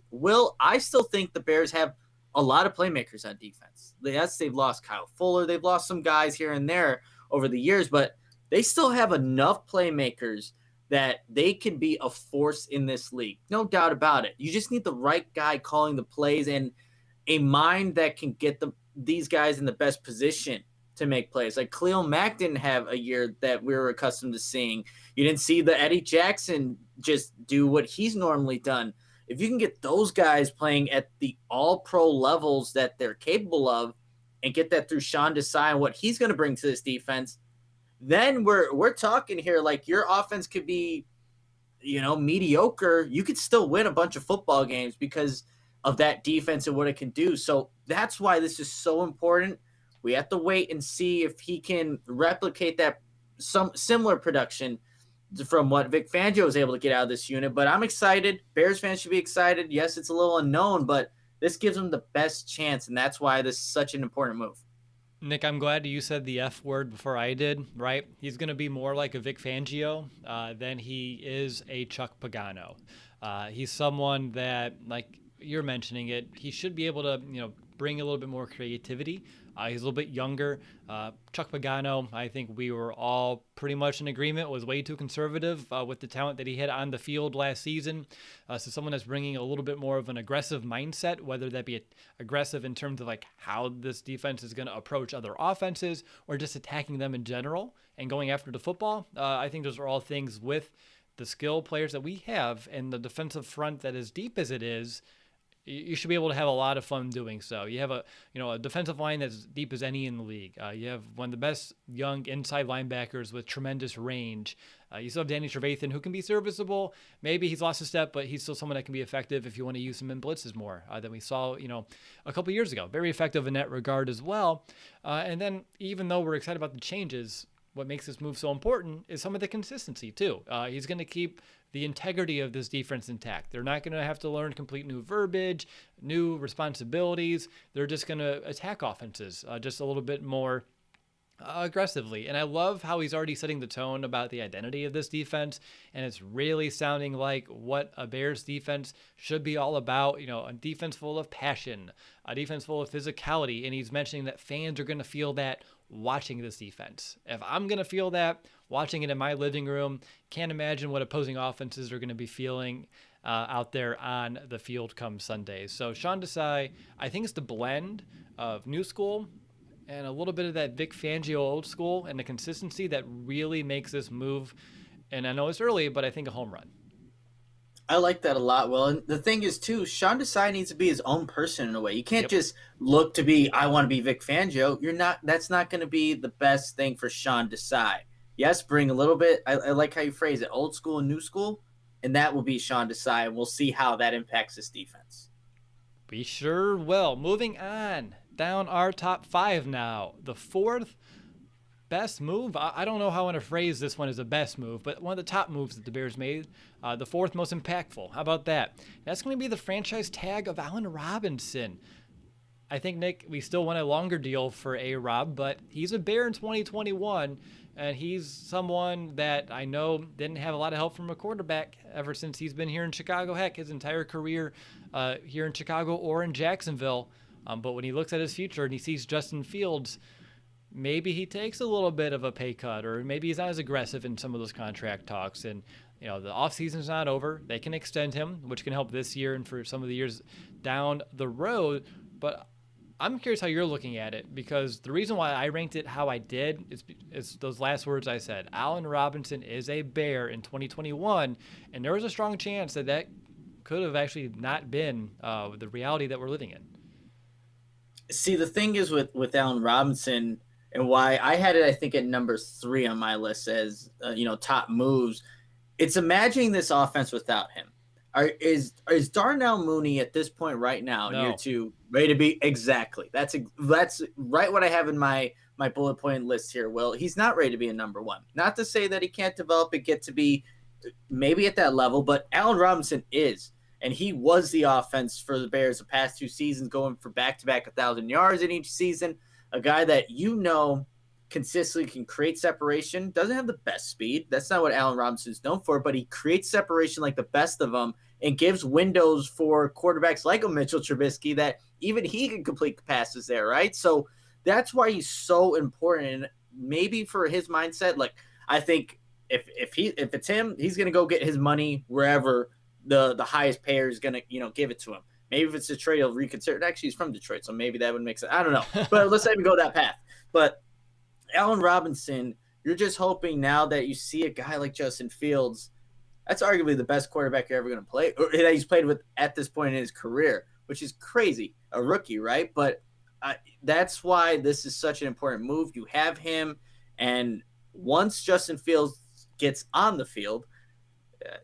B: I still think the Bears have a lot of playmakers on defense. Yes, they've lost Kyle Fuller. They've lost some guys here and there over the years, but they still have enough playmakers that they can be a force in this league. No doubt about it. You just need the right guy calling the plays and a mind that can get these guys in the best position to make plays. Like Khalil Mack didn't have a year that we were accustomed to seeing. You didn't see the Eddie Jackson just do what he's normally done. If you can get those guys playing at the all-pro levels that they're capable of and get that through Sean Desai and what he's going to bring to this defense, then we're talking here like your offense could be, mediocre. You could still win a bunch of football games because of that defense and what it can do. So that's why this is so important. We have to wait and see if he can replicate that some similar production from what Vic Fangio was able to get out of this unit. But I'm excited. Bears fans should be excited. Yes, it's a little unknown, but this gives them the best chance, and that's why this is such an important move.
A: Nick, I'm glad you said the F word before I did, right? He's going to be more like a Vic Fangio than he is a Chuck Pagano. He's someone that, like you're mentioning it, he should be able to, bring a little bit more creativity. He's a little bit younger. Chuck Pagano, I think we were all pretty much in agreement, was way too conservative with the talent that he had on the field last season. So someone that's bringing a little bit more of an aggressive mindset, whether that be aggressive in terms of like how this defense is going to approach other offenses or just attacking them in general and going after the football. I think those are all things with the skill players that we have and the defensive front that as deep as it is, you should be able to have a lot of fun doing so. You have a defensive line that's deep as any in the league. You have one of the best young inside linebackers with tremendous range. You still have Danny Trevathan, who can be serviceable. Maybe he's lost a step, but he's still someone that can be effective if you want to use him in blitzes more than we saw, a couple years ago. Very effective in that regard as well. And then even though we're excited about the changes, what makes this move so important is some of the consistency too. He's going to keep the integrity of this defense intact. They're not going to have to learn complete new verbiage, new responsibilities. They're just going to attack offenses just a little bit more aggressively. And I love how he's already setting the tone about the identity of this defense. And it's really sounding like what a Bears defense should be all about. A defense full of passion, a defense full of physicality. And he's mentioning that fans are going to feel that watching this defense. If I'm going to feel that watching it in my living room, can't imagine what opposing offenses are going to be feeling out there on the field come Sundays. So Sean Desai, I think it's the blend of new school and a little bit of that Vic Fangio old school and the consistency that really makes this move. And I know it's early, but I think a home run.
B: I like that a lot, Will. And the thing is, too, Sean Desai needs to be his own person in a way. You can't just look to be, I want to be Vic Fangio. You're not. That's not going to be the best thing for Sean Desai. Yes, bring a little bit. I like how you phrase it, old school and new school, and that will be Sean Desai, and we'll see how that impacts this defense.
A: We sure will. Moving on down our top 5 now. The fourth best move, I don't know how I want to phrase this one as a best move, but one of the top moves that the Bears made, the fourth most impactful. How about that? That's going to be the franchise tag of Allen Robinson. I think, Nick, we still want a longer deal for A-Rob, but he's a Bear in 2021, and he's someone that I know didn't have a lot of help from a quarterback ever since he's been here in Chicago. Heck, his entire career here in Chicago or in Jacksonville. But when he looks at his future and he sees Justin Fields, maybe he takes a little bit of a pay cut, or maybe he's not as aggressive in some of those contract talks. And, the offseason's not over. They can extend him, which can help this year and for some of the years down the road. But I'm curious how you're looking at it, because the reason why I ranked it how I did is those last words I said. Allen Robinson is a Bear in 2021, and there was a strong chance that could have actually not been the reality that we're living in.
B: See, the thing is with Allen Robinson and why I had it, I think at number 3 on my list as top moves. It's imagining this offense without him. Is Darnell Mooney at this point right now,
A: No.
B: year 2, ready to be? Exactly. That's right what I have in my bullet point list here. Well, he's not ready to be a number 1. Not to say that he can't develop and get to be maybe at that level, but Allen Robinson is. And he was the offense for the Bears the past 2 seasons, going for back-to-back 1,000 yards in each season. A guy that consistently can create separation. Doesn't have the best speed. That's not what Allen Robinson is known for, but he creates separation like the best of them and gives windows for quarterbacks like a Mitchell Trubisky that even he can complete passes there, right? So that's why he's so important. And maybe for his mindset, like I think if it's him, he's going to go get his money wherever the highest payer is going to, give it to him. Maybe if it's Detroit, he'll reconsider. Actually, he's from Detroit, so maybe that would make sense. I don't know. But let's not even go that path. But Allen Robinson, you're just hoping now that you see a guy like Justin Fields, that's arguably the best quarterback you're ever going to play, or that he's played with at this point in his career, which is crazy, a rookie, right? But that's why this is such an important move. You have him, and once Justin Fields gets on the field,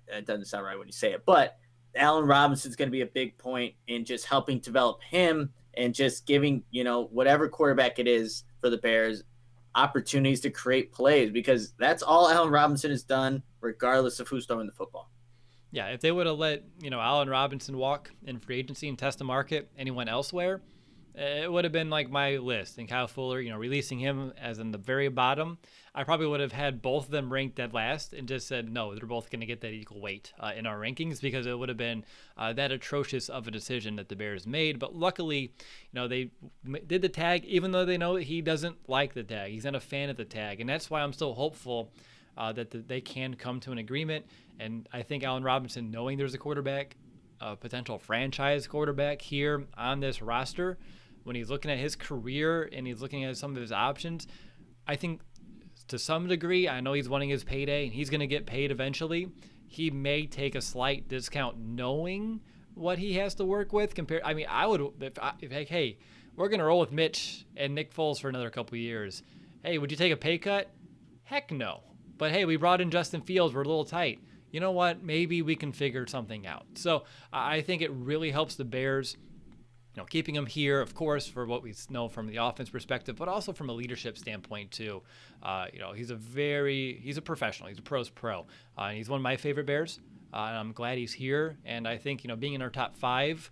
B: it doesn't sound right when you say it, but Allen Robinson's going to be a big point in just helping develop him and just giving, whatever quarterback it is for the Bears, opportunities to create plays, because that's all Allen Robinson has done, regardless of who's throwing the football.
A: Yeah, if they would have let, Allen Robinson walk in free agency and test the market anyone elsewhere, it would have been like my list. And Kyle Fuller, releasing him as in the very bottom, I probably would have had both of them ranked at last and just said, no, they're both going to get that equal weight in our rankings, because it would have been that atrocious of a decision that the Bears made. But luckily, they did the tag, even though they know that he doesn't like the tag. He's not a fan of the tag. And that's why I'm still hopeful that they can come to an agreement. And I think Allen Robinson, knowing there's a quarterback, a potential franchise quarterback here on this roster, when he's looking at his career and he's looking at some of his options, I think to some degree, I know he's wanting his payday and he's going to get paid eventually. He may take a slight discount knowing what he has to work with. I would, hey, we're going to roll with Mitch and Nick Foles for another couple of years. Hey, would you take a pay cut? Heck no. But hey, we brought in Justin Fields. We're a little tight. You know what? Maybe we can figure something out. So I think it really helps the Bears, keeping him here, of course, for what we know from the offense perspective, but also from a leadership standpoint too. He's a professional. He's a pro's pro. He's one of my favorite Bears. And I'm glad he's here. And I think, being in our top 5,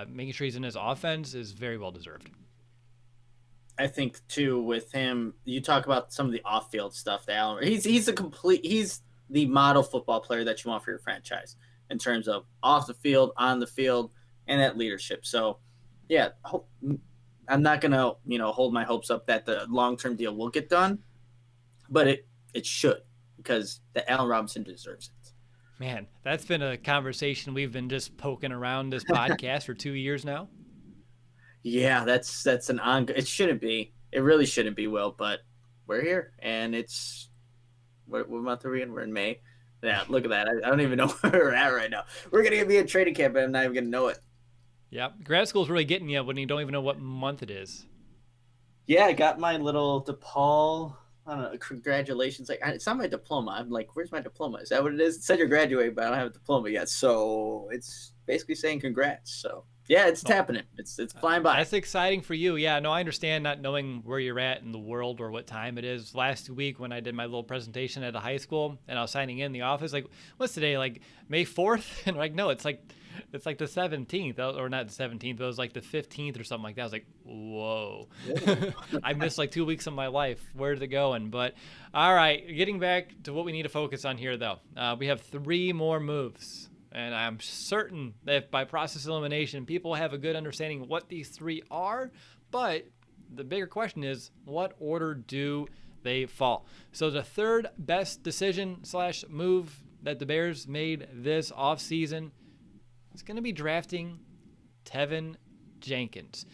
A: making sure he's in his offense is very well deserved.
B: I think too with him, you talk about some of the off-field stuff that Allen, he's the model football player that you want for your franchise in terms of off the field, on the field, and that leadership. So, yeah, I'm not going to, hold my hopes up that the long-term deal will get done, but it should, because the Allen Robinson deserves it.
A: Man, that's been a conversation we've been just poking around this podcast for 2 years now.
B: Yeah, that's an ongoing. It shouldn't be. It really shouldn't be, Will, but we're here, and it's what month are we in? We're in May. Yeah, look at that. I don't even know where we're at right now. We're going to be in training camp, but I'm not even going to know it.
A: Yeah, grad school's really getting you when you don't even know what month it is.
B: Yeah, I got my little DePaul. I don't know. Congratulations! Like, it's not my diploma. I'm like, where's my diploma? Is that what it is? It said you're graduating, but I don't have a diploma yet. So it's basically saying congrats. So yeah, it's happening. It's flying by.
A: That's exciting for you. Yeah, no, I understand not knowing where you're at in the world or what time it is. Last week when I did my little presentation at a high school and I was signing in the office, like, what's today? Like May 4th? And like, no, it's like the 17th, or not the 17th, but it was like the 15th or something like that. I was like, whoa. I missed like 2 weeks of my life. Where's it going? But all right, getting back to what we need to focus on here, though. We have 3 more moves. And I'm certain that by process elimination, people have a good understanding of what these 3 are. But the bigger question is, what order do they fall? So the third best decision / move that the Bears made this offseason is going to be drafting TEVIN Jenkins.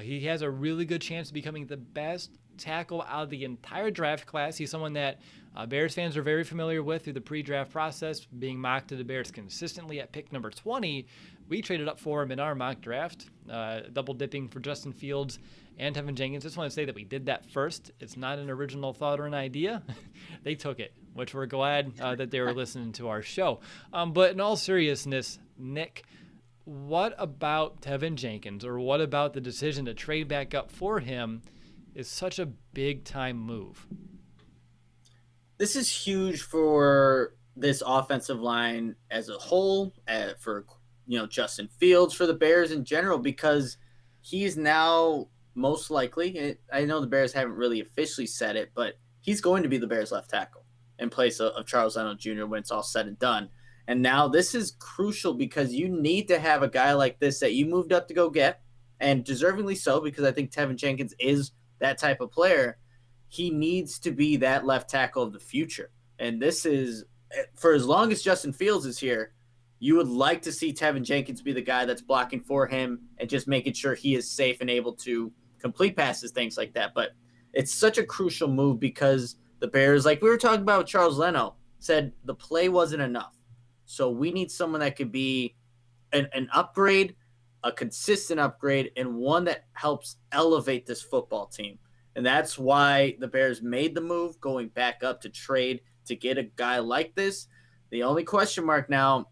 A: He has a really good chance of becoming the best tackle out of the entire draft class. He's someone that Bears fans are very familiar with through the pre-draft process, being mocked to the Bears consistently at pick number 20. We traded up for him in our mock draft, double dipping for Justin Fields and Tevin Jenkins. Just want to say that we did that first. It's not an original thought or an idea. They took it, which we're glad that they were listening to our show. But in all seriousness, Nick, what about Tevin Jenkins, or what about the decision to trade back up for him is such a big-time move?
B: This is huge for this offensive line as a whole, for Justin Fields, for the Bears in general, because he's now most likely, I know the Bears haven't really officially said it, but he's going to be the Bears left tackle in place of Charles Leno Jr. when it's all said and done. And now this is crucial because you need to have a guy like this that you moved up to go get, and deservingly so, because I think Tevin Jenkins is that type of player. He needs to be that left tackle of the future. And this is, for as long as Justin Fields is here, you would like to see Tevin Jenkins be the guy that's blocking for him and just making sure he is safe and able to complete passes, things like that. But it's such a crucial move because the Bears, like we were talking about with Charles Leno, said the play wasn't enough. So we need someone that could be an upgrade, a consistent upgrade, and one that helps elevate this football team. And that's why the Bears made the move, going back up to trade to get a guy like this. The only question mark now,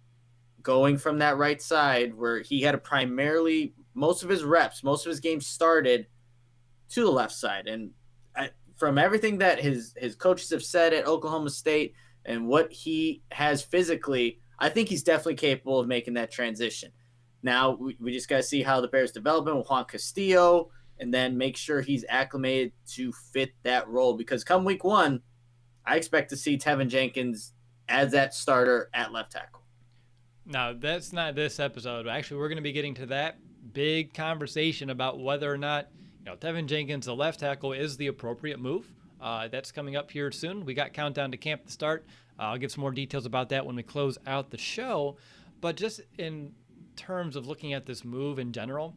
B: going from that right side where he had primarily most of his reps, most of his games started, to the left side. And from everything that his coaches have said at Oklahoma State and what he has physically, I think he's definitely capable of making that transition. Now, we just got to see how the Bears develop him with Juan Castillo and then make sure he's acclimated to fit that role. Because come week one, I expect to see Tevin Jenkins as that starter at left tackle.
A: Now, that's not this episode. Actually, we're going to be getting to that big conversation about whether or not Tevin Jenkins, the left tackle, is the appropriate move. That's coming up here soon. We got countdown to camp to start. I'll give some more details about that when we close out the show. But just in terms of looking at this move in general,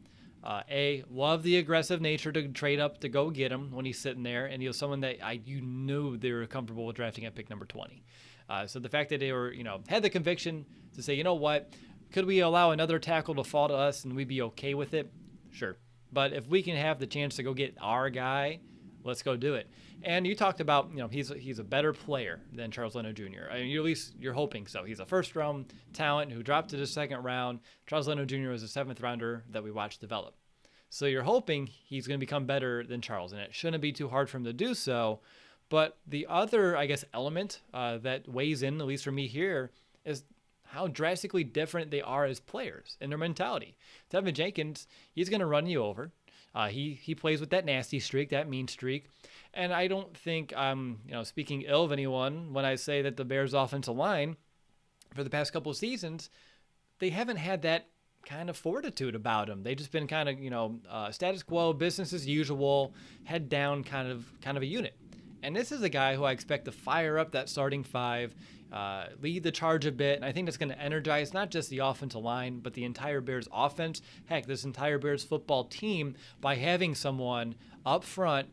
A: love the aggressive nature to trade up to go get him when he's sitting there, and someone that you knew they were comfortable with drafting at pick number 20. So the fact that they were had the conviction to say, you know what, could we allow another tackle to fall to us and we'd be okay with it? Sure. But if we can have the chance to go get our guy, let's go do it. And you talked about, he's a better player than Charles Leno Jr. I mean, at least you're hoping so. He's a first-round talent who dropped to the second round. Charles Leno Jr. was a seventh-rounder that we watched develop. So you're hoping he's going to become better than Charles, and it shouldn't be too hard for him to do so. But the other, element that weighs in, at least for me here, is how drastically different they are as players and their mentality. Tevin Jenkins, he's going to run you over. He plays with that nasty streak, that mean streak. And I don't think I'm, speaking ill of anyone when I say that the Bears' offensive line for the past couple of seasons, they haven't had that kind of fortitude about them. They've just been kind of, status quo, business as usual, head down kind of a unit. And this is a guy who I expect to fire up that starting five, lead the charge a bit. And I think that's going to energize not just the offensive line, but the entire Bears offense. Heck, this entire Bears football team by having someone up front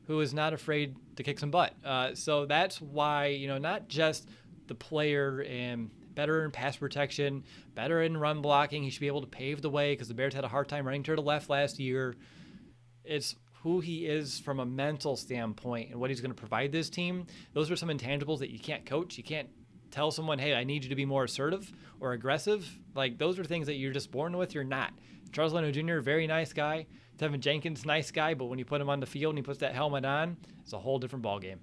A: who is not afraid to kick some butt. So that's why, not just the player and better in pass protection, better in run blocking. He should be able to pave the way because the Bears had a hard time running to the left last year. It's who he is from a mental standpoint and what he's going to provide this team. Those are some intangibles that you can't coach. You can't tell someone, hey, I need you to be more assertive or aggressive. Like, those are things that you're just born with. You're not. Charles Leno Jr., very nice guy. Tevin Jenkins, nice guy, but when you put him on the field and he puts that helmet on, it's a whole different ballgame.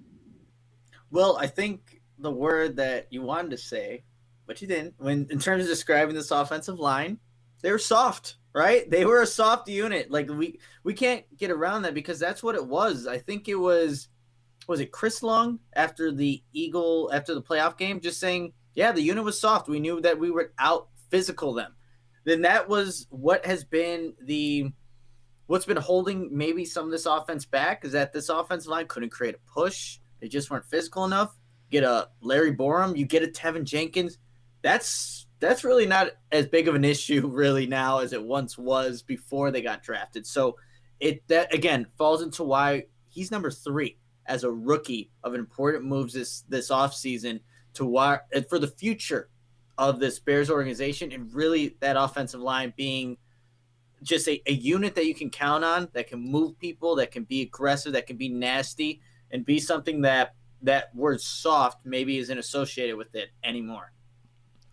B: Well, I think the word that you wanted to say, but you didn't, when in terms of describing this offensive line, they were soft, right? They were a soft unit. Like, we can't get around that because that's what it was. I think it was it Chris Long after the playoff game, just saying, yeah, the unit was soft. We knew that we would out physical them. Then that was what has been what's been holding maybe some of this offense back, is that this offensive line couldn't create a push. They just weren't physical enough. Get a Larry Borum, you get a Tevin Jenkins. That's really not as big of an issue really now as it once was before they got drafted. So that again falls into why he's number 3 as a rookie of important moves this offseason for the future of this Bears organization, and really that offensive line being just a unit that you can count on, that can move people, that can be aggressive, that can be nasty, and be something that word soft maybe isn't associated with it anymore.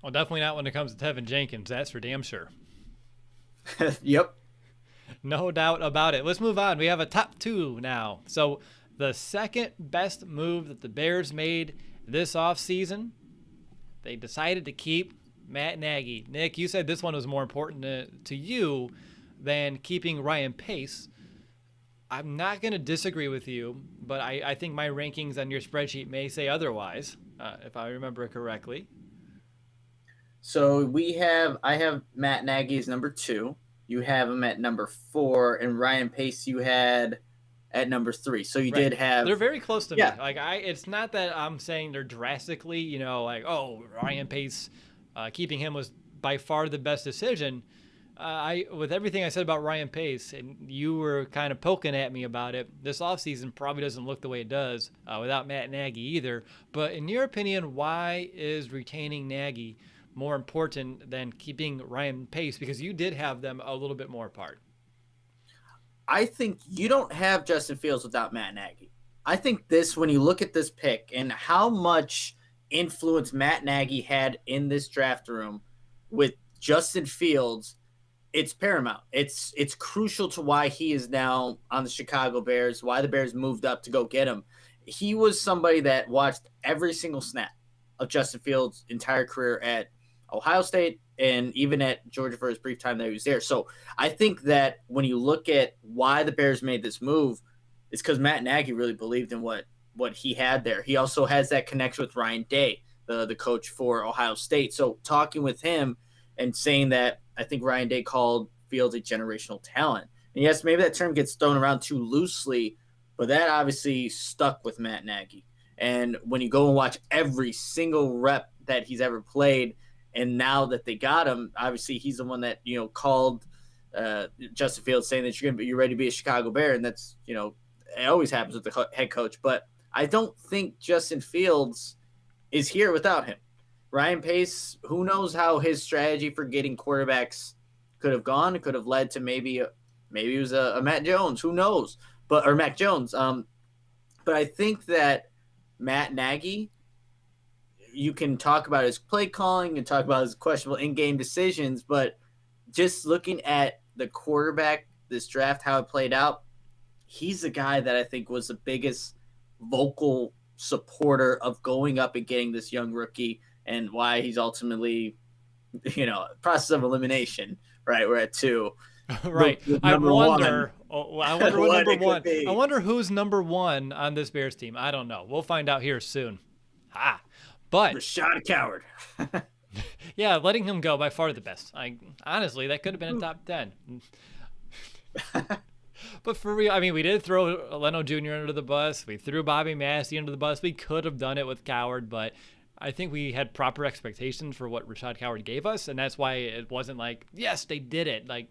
A: Well, definitely not when it comes to Tevin Jenkins. That's for damn sure.
B: Yep.
A: No doubt about it. Let's move on. We have a top 2 now. So the second best move that the Bears made this offseason, they decided to keep Matt Nagy. Nick, you said this one was more important to you than keeping Ryan Pace. I'm not going to disagree with you, but I think my rankings on your spreadsheet may say otherwise, if I remember correctly.
B: So I have Matt Nagy as number 2. You have him at number 4, and Ryan Pace you had at number 3. So you did have.
A: They're very close to me. Like it's not that I'm saying they're drastically, like, oh, Ryan Pace, keeping him was by far the best decision. With everything I said about Ryan Pace, and you were kind of poking at me about it, this offseason probably doesn't look the way it does without Matt Nagy either. But in your opinion, why is retaining Nagy more important than keeping Ryan Pace? Because you did have them a little bit more apart.
B: I think you don't have Justin Fields without Matt Nagy. I think when you look at this pick and how much influence Matt Nagy had in this draft room with Justin Fields, it's paramount. It's crucial to why he is now on the Chicago Bears, why the Bears moved up to go get him. He was somebody that watched every single snap of Justin Fields' entire career at Ohio State and even at Georgia for his brief time that he was there. So I think that when you look at why the Bears made this move, it's because Matt Nagy really believed in what he had there. He also has that connection with Ryan Day, the coach for Ohio State. So talking with him and saying that I think Ryan Day called Fields a generational talent. And yes, maybe that term gets thrown around too loosely, but that obviously stuck with Matt Nagy. And when you go and watch every single rep that he's ever played, and now that they got him, obviously he's the one that, called Justin Fields saying that you're ready to be a Chicago Bear. And that's, it always happens with the head coach. But I don't think Justin Fields is here without him. Ryan Pace, who knows how his strategy for getting quarterbacks could have gone. It could have led to maybe it was a Matt Jones. Who knows? Or Mac Jones. But I think that Matt Nagy, you can talk about his play calling and talk about his questionable in-game decisions, but just looking at the quarterback, this draft, how it played out, he's the guy that I think was the biggest vocal supporter of going up and getting this young rookie, and why he's ultimately, process of elimination, right? We're at 2.
A: Right. I wonder what number 1.
B: I
A: wonder who's number 1 on this Bears team. I don't know. We'll find out here soon. But
B: Rashad Coward.
A: Yeah, letting him go, by far the best. Honestly, that could have been a top 10. But for real, we did throw Leno Jr. under the bus. We threw Bobby Massey under the bus. We could have done it with Coward, but I think we had proper expectations for what Rashad Coward gave us, and that's why it wasn't like, yes, they did it. Like,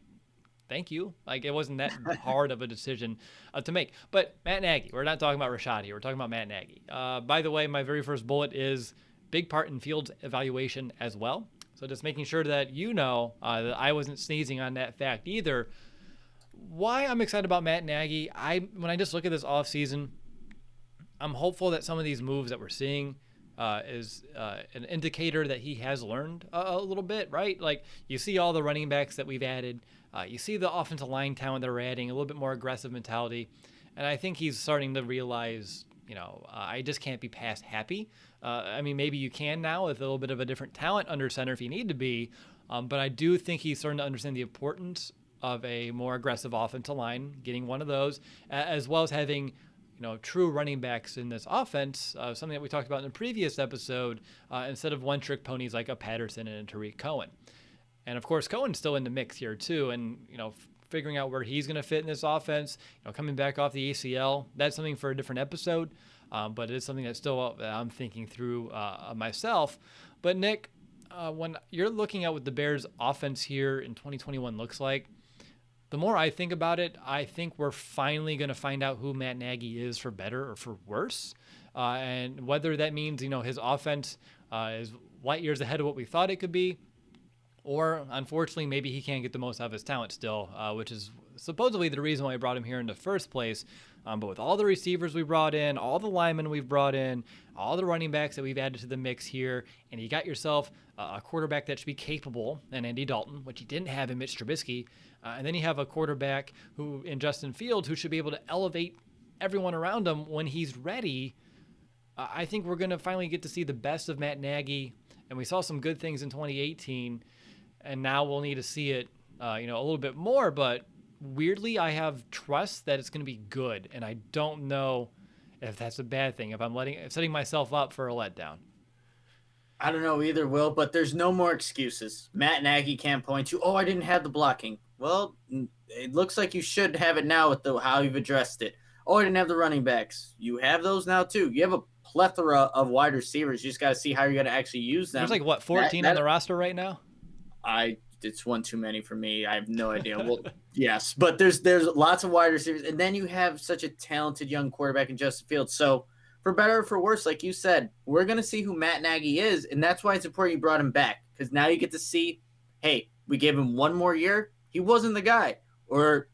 A: thank you. Like, it wasn't that hard of a decision to make. But Matt Nagy, we're not talking about Rashad here. We're talking about Matt Nagy. By the way, my very first bullet is big part in Fields' evaluation as well. So just making sure that that I wasn't sneezing on that fact either. Why I'm excited about Matt Nagy, when I just look at this offseason, I'm hopeful that some of these moves that we're seeing is an indicator that he has learned a little bit, right? Like, you see all the running backs that we've added. You see the offensive line talent that we're adding, a little bit more aggressive mentality. And I think he's starting to realize, I just can't be past happy. Maybe you can now with a little bit of a different talent under center if you need to be. But I do think he's starting to understand the importance of a more aggressive offensive line, getting one of those, as well as having true running backs in this offense, something that we talked about in the previous episode, instead of one-trick ponies like a Patterson and a Tariq Cohen. And, of course, Cohen's still in the mix here, too, and, figuring out where he's going to fit in this offense, coming back off the ACL, that's something for a different episode, but it is something that still I'm thinking through myself. But, Nick, when you're looking at what the Bears' offense here in 2021 looks like, The more I think about it, I think we're finally going to find out who Matt Nagy is, for better or for worse. And whether that means, his offense is light years ahead of what we thought it could be, or unfortunately, maybe he can't get the most out of his talent still, which is supposedly the reason why I brought him here in the first place. But with all the receivers we brought in, all the linemen we've brought in, all the running backs that we've added to the mix here, and you got yourself a quarterback that should be capable in Andy Dalton, which you didn't have in Mitch Trubisky. And then you have a quarterback who in Justin Fields who should be able to elevate everyone around him when he's ready. I think we're going to finally get to see the best of Matt Nagy, and we saw some good things in 2018, and now we'll need to see it, a little bit more. But weirdly, I have trust that it's going to be good, and I don't know if that's a bad thing, if I'm setting myself up for a letdown.
B: I don't know either, Will, but there's no more excuses. Matt Nagy can't point to, I didn't have the blocking. Well, it looks like you should have it now with how you've addressed it. I didn't have the running backs. You have those now, too. You have a plethora of wide receivers. You just got to see how you're going to actually use them.
A: There's 14 on the roster right now?
B: It's one too many for me. I have no idea. Well, yes, but there's lots of wide receivers, and then you have such a talented young quarterback in Justin Fields. So for better or for worse, like you said, we're going to see who Matt Nagy is, and that's why it's important you brought him back, because now you get to see, hey, we gave him one more year. He wasn't the guy. Or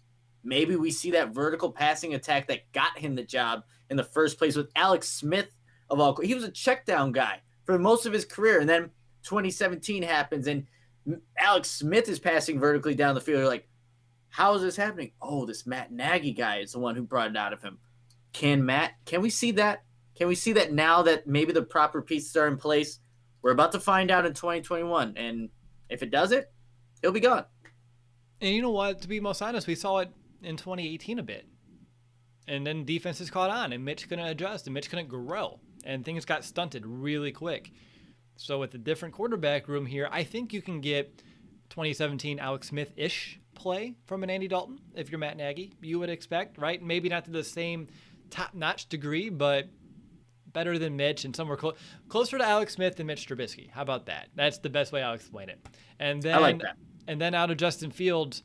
B: maybe we see that vertical passing attack that got him the job in the first place with Alex Smith of all. He was a check down guy for most of his career, and then 2017 happens, and Alex Smith is passing vertically down the field. You're like, how is this happening? Oh, this Matt Nagy guy is the one who brought it out of him. Can we see that? Can we see that now that maybe the proper pieces are in place? We're about to find out in 2021. And if it does it, he'll be gone.
A: And you know what? To be most honest, we saw it in 2018 a bit. And then defenses caught on, and Mitch couldn't adjust, and Mitch couldn't grow. And things got stunted really quick. So with a different quarterback room here, I think you can get 2017 Alex Smith-ish play from an Andy Dalton if you're Matt Nagy. You would expect, right? Maybe not to the same top-notch degree, but better than Mitch and somewhere closer to Alex Smith than Mitch Trubisky. How about that? That's the best way I'll explain it. And then,
B: I like that.
A: And then out of Justin Fields,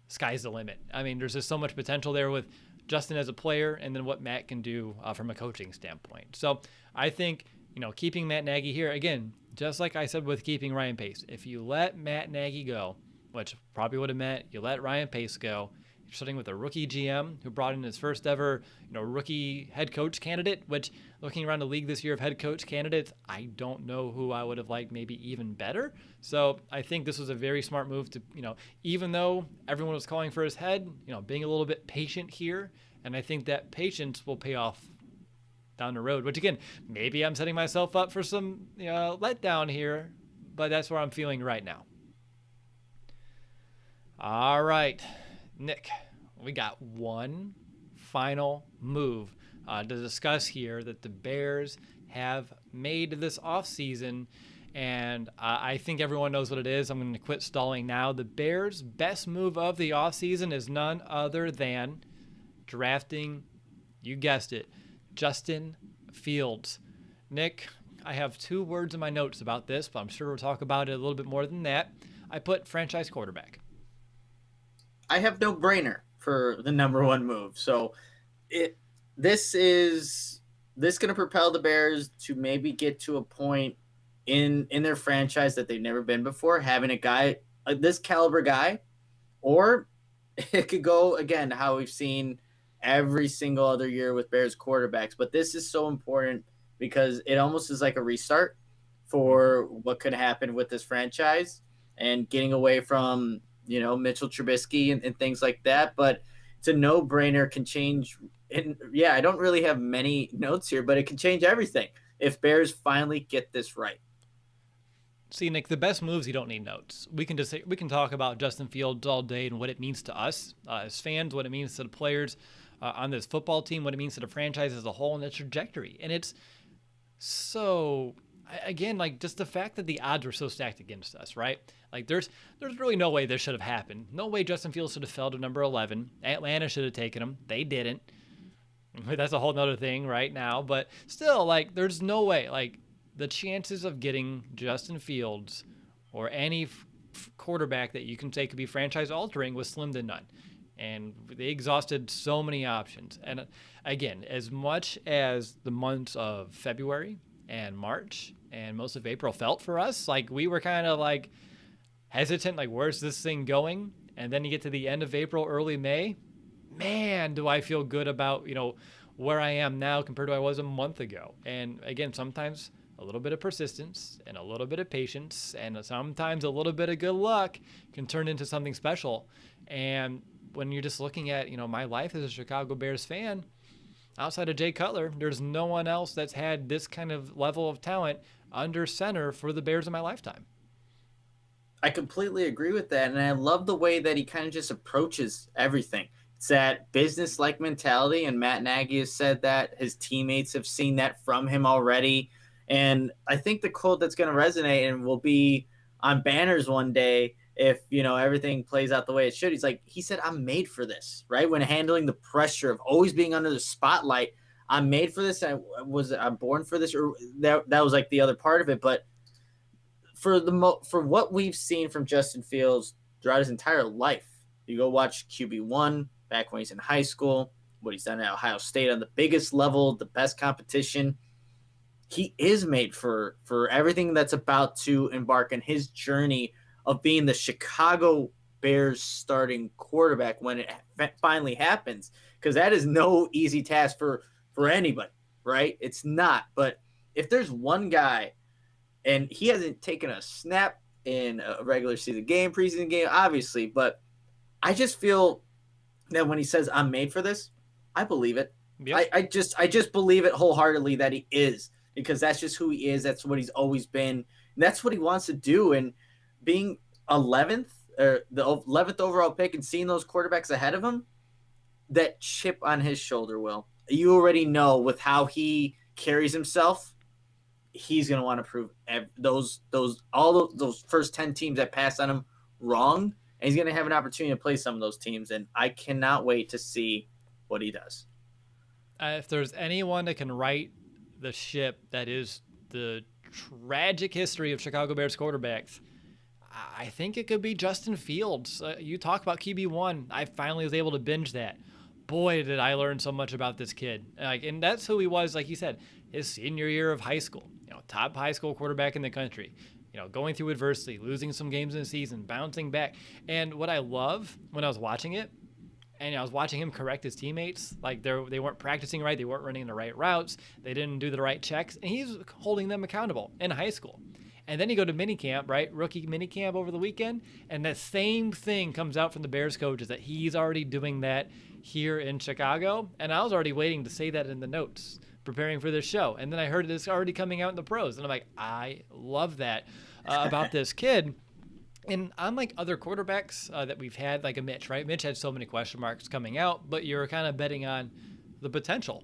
A: sky's the limit. I mean, there's just so much potential there with Justin as a player, and then what Matt can do from a coaching standpoint. So I think, keeping Matt Nagy here, again, just like I said with keeping Ryan Pace, if you let Matt Nagy go, which probably would have meant you let Ryan Pace go, you're starting with a rookie GM who brought in his first ever, rookie head coach candidate, which looking around the league this year of head coach candidates, I don't know who I would have liked maybe even better. So I think this was a very smart move to, even though everyone was calling for his head, being a little bit patient here. And I think that patience will pay off down the road, which again, maybe I'm setting myself up for some letdown here, but that's where I'm feeling right now. All right, Nick, we got one final move to discuss here that the Bears have made this offseason, and I think everyone knows what it is. I'm going to quit stalling now. The Bears' best move of the offseason is none other than drafting, you guessed it, Justin Fields. Nick, I have 2 words in my notes about this, but I'm sure we'll talk about it a little bit more than that. I put franchise quarterback.
B: I have no brainer for the number one move. So this is going to propel the Bears to maybe get to a point in their franchise that they've never been before, having a guy, this caliber guy, or it could go, again, how we've seen every single other year with Bears quarterbacks. But this is so important because it almost is like a restart for what could happen with this franchise and getting away from, Mitchell Trubisky and things like that. But it's a no-brainer, can change. And yeah, I don't really have many notes here, but it can change everything if Bears finally get this right.
A: See, Nick, the best moves, you don't need notes. We can talk about Justin Fields all day and what it means to us as fans, what it means to the players on this football team, what it means to the franchise as a whole and its trajectory. And it's so, again, like just the fact that the odds were so stacked against us, right? Like there's really no way this should have happened. No way Justin Fields should have fell to number 11. Atlanta should have taken him. They didn't. That's a whole nother thing right now. But still, like, there's no way. Like, the chances of getting Justin Fields or any quarterback that you can say could be franchise altering was slim to none. And they exhausted so many options. And again, as much as the months of February and March and most of April felt for us, like we were kind of like hesitant, like where's this thing going? And then you get to the end of April, early May, man, do I feel good about, where I am now compared to where I was a month ago. And again, sometimes a little bit of persistence and a little bit of patience and sometimes a little bit of good luck can turn into something special. And when you're just looking at, my life as a Chicago Bears fan, outside of Jay Cutler, there's no one else that's had this kind of level of talent under center for the Bears in my lifetime.
B: I completely agree with that. And I love the way that he kind of just approaches everything. It's that business-like mentality, and Matt Nagy has said that. His teammates have seen that from him already. And I think the quote that's going to resonate and will be on banners one day if, everything plays out the way it should. He said, I'm made for this, right? When handling the pressure of always being under the spotlight, I'm made for this. I'm born for this, or that was like the other part of it. But for what we've seen from Justin Fields throughout his entire life, you go watch QB1 back when he's in high school, what he's done at Ohio State on the biggest level, the best competition. He is made for everything that's about to embark on his journey of being the Chicago Bears starting quarterback when it finally happens, because that is no easy task for anybody, right? It's not. But if there's one guy, and he hasn't taken a snap in a regular season game, preseason game, obviously, but I just feel that when he says I'm made for this, I believe it. Yep. I just believe it wholeheartedly that he is, because that's just who he is. That's what he's always been. And that's what he wants to do. And being 11th or the 11th overall pick and seeing those quarterbacks ahead of him, that chip on his shoulder, Will, you already know with how he carries himself, he's going to want to prove all those first 10 teams that passed on him wrong. And he's going to have an opportunity to play some of those teams. And I cannot wait to see what he does.
A: If there's anyone that can right the ship that is the tragic history of Chicago Bears quarterbacks, I think it could be Justin Fields. You talk about QB1. I finally was able to binge that. Boy, did I learn so much about this kid. And that's who he was, like you said, his senior year of high school. Top high school quarterback in the country. Going through adversity, losing some games in the season, bouncing back. And what I love when I was watching it, and I was watching him correct his teammates, like they weren't practicing right, they weren't running the right routes, they didn't do the right checks, and he's holding them accountable in high school. And then you go to minicamp, right? Rookie minicamp over the weekend, and the same thing comes out from the Bears coaches that he's already doing that here in Chicago. And I was already waiting to say that in the notes, preparing for this show. And then I heard it's already coming out in the pros. And I'm like, I love that about this kid. And unlike other quarterbacks that we've had, like a Mitch, right? Mitch had so many question marks coming out, but you're kind of betting on the potential.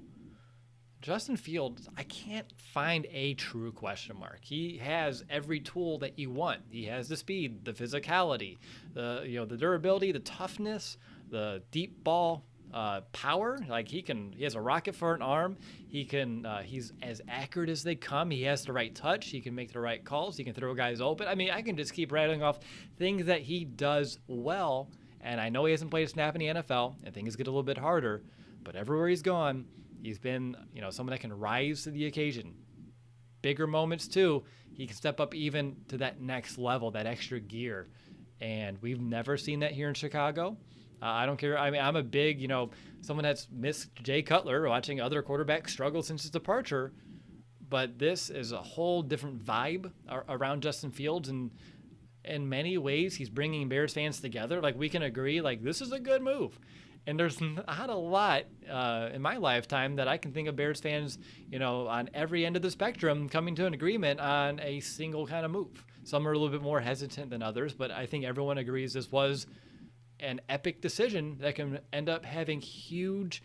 A: Justin Fields, I can't find a true question mark. He has every tool that you want. He has the speed, the physicality, the durability, the toughness, the deep ball power. Like he has a rocket for an arm. He's as accurate as they come. He has the right touch. He can make the right calls. He can throw guys open. I mean, I can just keep rattling off things that he does well. And I know he hasn't played a snap in the NFL, and things get a little bit harder. But everywhere he's gone, he's been, someone that can rise to the occasion. Bigger moments too, he can step up even to that next level, that extra gear. And we've never seen that here in Chicago. I don't care. I mean, I'm a big, someone that's missed Jay Cutler, watching other quarterbacks struggle since his departure. But this is a whole different vibe around Justin Fields. And in many ways, he's bringing Bears fans together. Like, we can agree, like, this is a good move. And there's not a lot in my lifetime that I can think of Bears fans, on every end of the spectrum coming to an agreement on a single kind of move. Some are a little bit more hesitant than others, but I think everyone agrees this was an epic decision that can end up having huge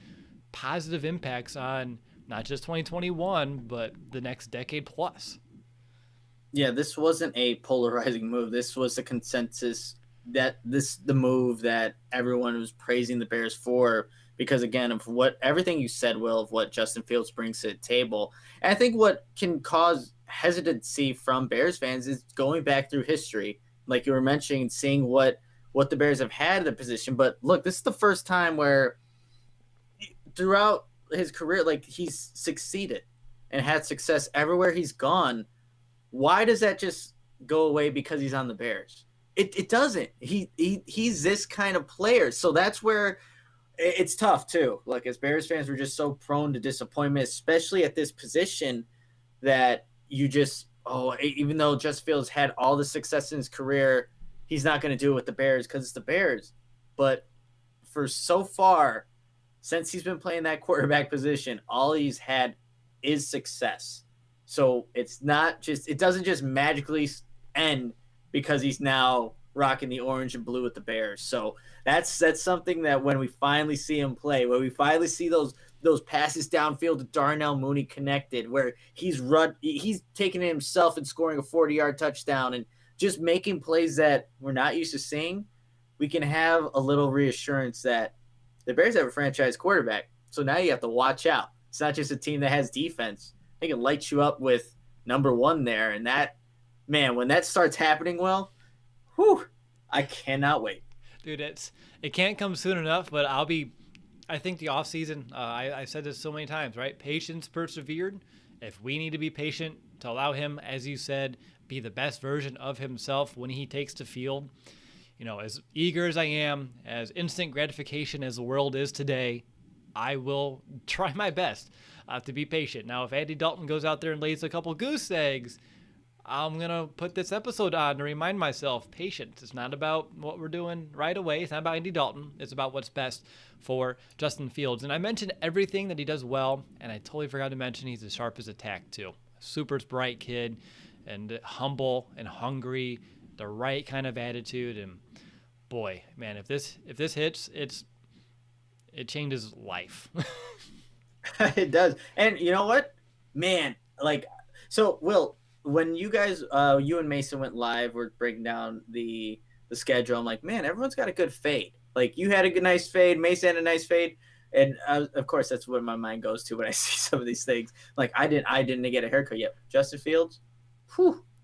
A: positive impacts on not just 2021, but the next decade plus.
B: Yeah, this wasn't a polarizing move. This was a consensus the move that everyone was praising the Bears for, because again, of everything you said, Will, of what Justin Fields brings to the table. And I think what can cause hesitancy from Bears fans is going back through history like you were mentioning, seeing what the Bears have had at the position. But look, this is the first time where throughout his career, like he's succeeded and had success everywhere he's gone. Why does that just go away because he's on the Bears? It doesn't. He's this kind of player. So that's where it's tough too. Like as Bears fans, we're just so prone to disappointment, especially at this position that you just, even though Justin Fields had all the success in his career, he's not going to do it with the Bears because it's the Bears. But for so far, since he's been playing that quarterback position, all he's had is success. So it's not just, it doesn't just magically end because he's now rocking the orange and blue with the Bears. So that's something that when we finally see him play, when we finally see those passes downfield to Darnell Mooney connected, where he's taking it himself and scoring a 40-yard touchdown and just making plays that we're not used to seeing, we can have a little reassurance that the Bears have a franchise quarterback. So now you have to watch out. It's not just a team that has defense. They can light you up with number one there. And that, man, when that starts happening, well, whew, I cannot wait.
A: Dude, it can't come soon enough, but I think the offseason, I said this so many times, right? Patience persevered. If we need to be patient to allow him, as you said, be the best version of himself when he takes the field, as eager as I am, as instant gratification as the world is today, I will try my best to be patient. Now, if Andy Dalton goes out there and lays a couple goose eggs, I'm going to put this episode on to remind myself, patience. It's not about what we're doing right away. It's not about Andy Dalton. It's about what's best for Justin Fields. And I mentioned everything that he does well, and I totally forgot to mention he's as sharp as a tack, too. Super bright kid, and humble and hungry, the right kind of attitude. And boy, man, if this hits, it changes life.
B: It does. And you know what, man, so Will, when you guys, you and Mason went live, we're breaking down the schedule. I'm like, man, everyone's got a good fade. Like you had a good, nice fade. Mason had a nice fade. And of course, that's what my mind goes to when I see some of these things. Like I didn't get a haircut yet. Justin Fields,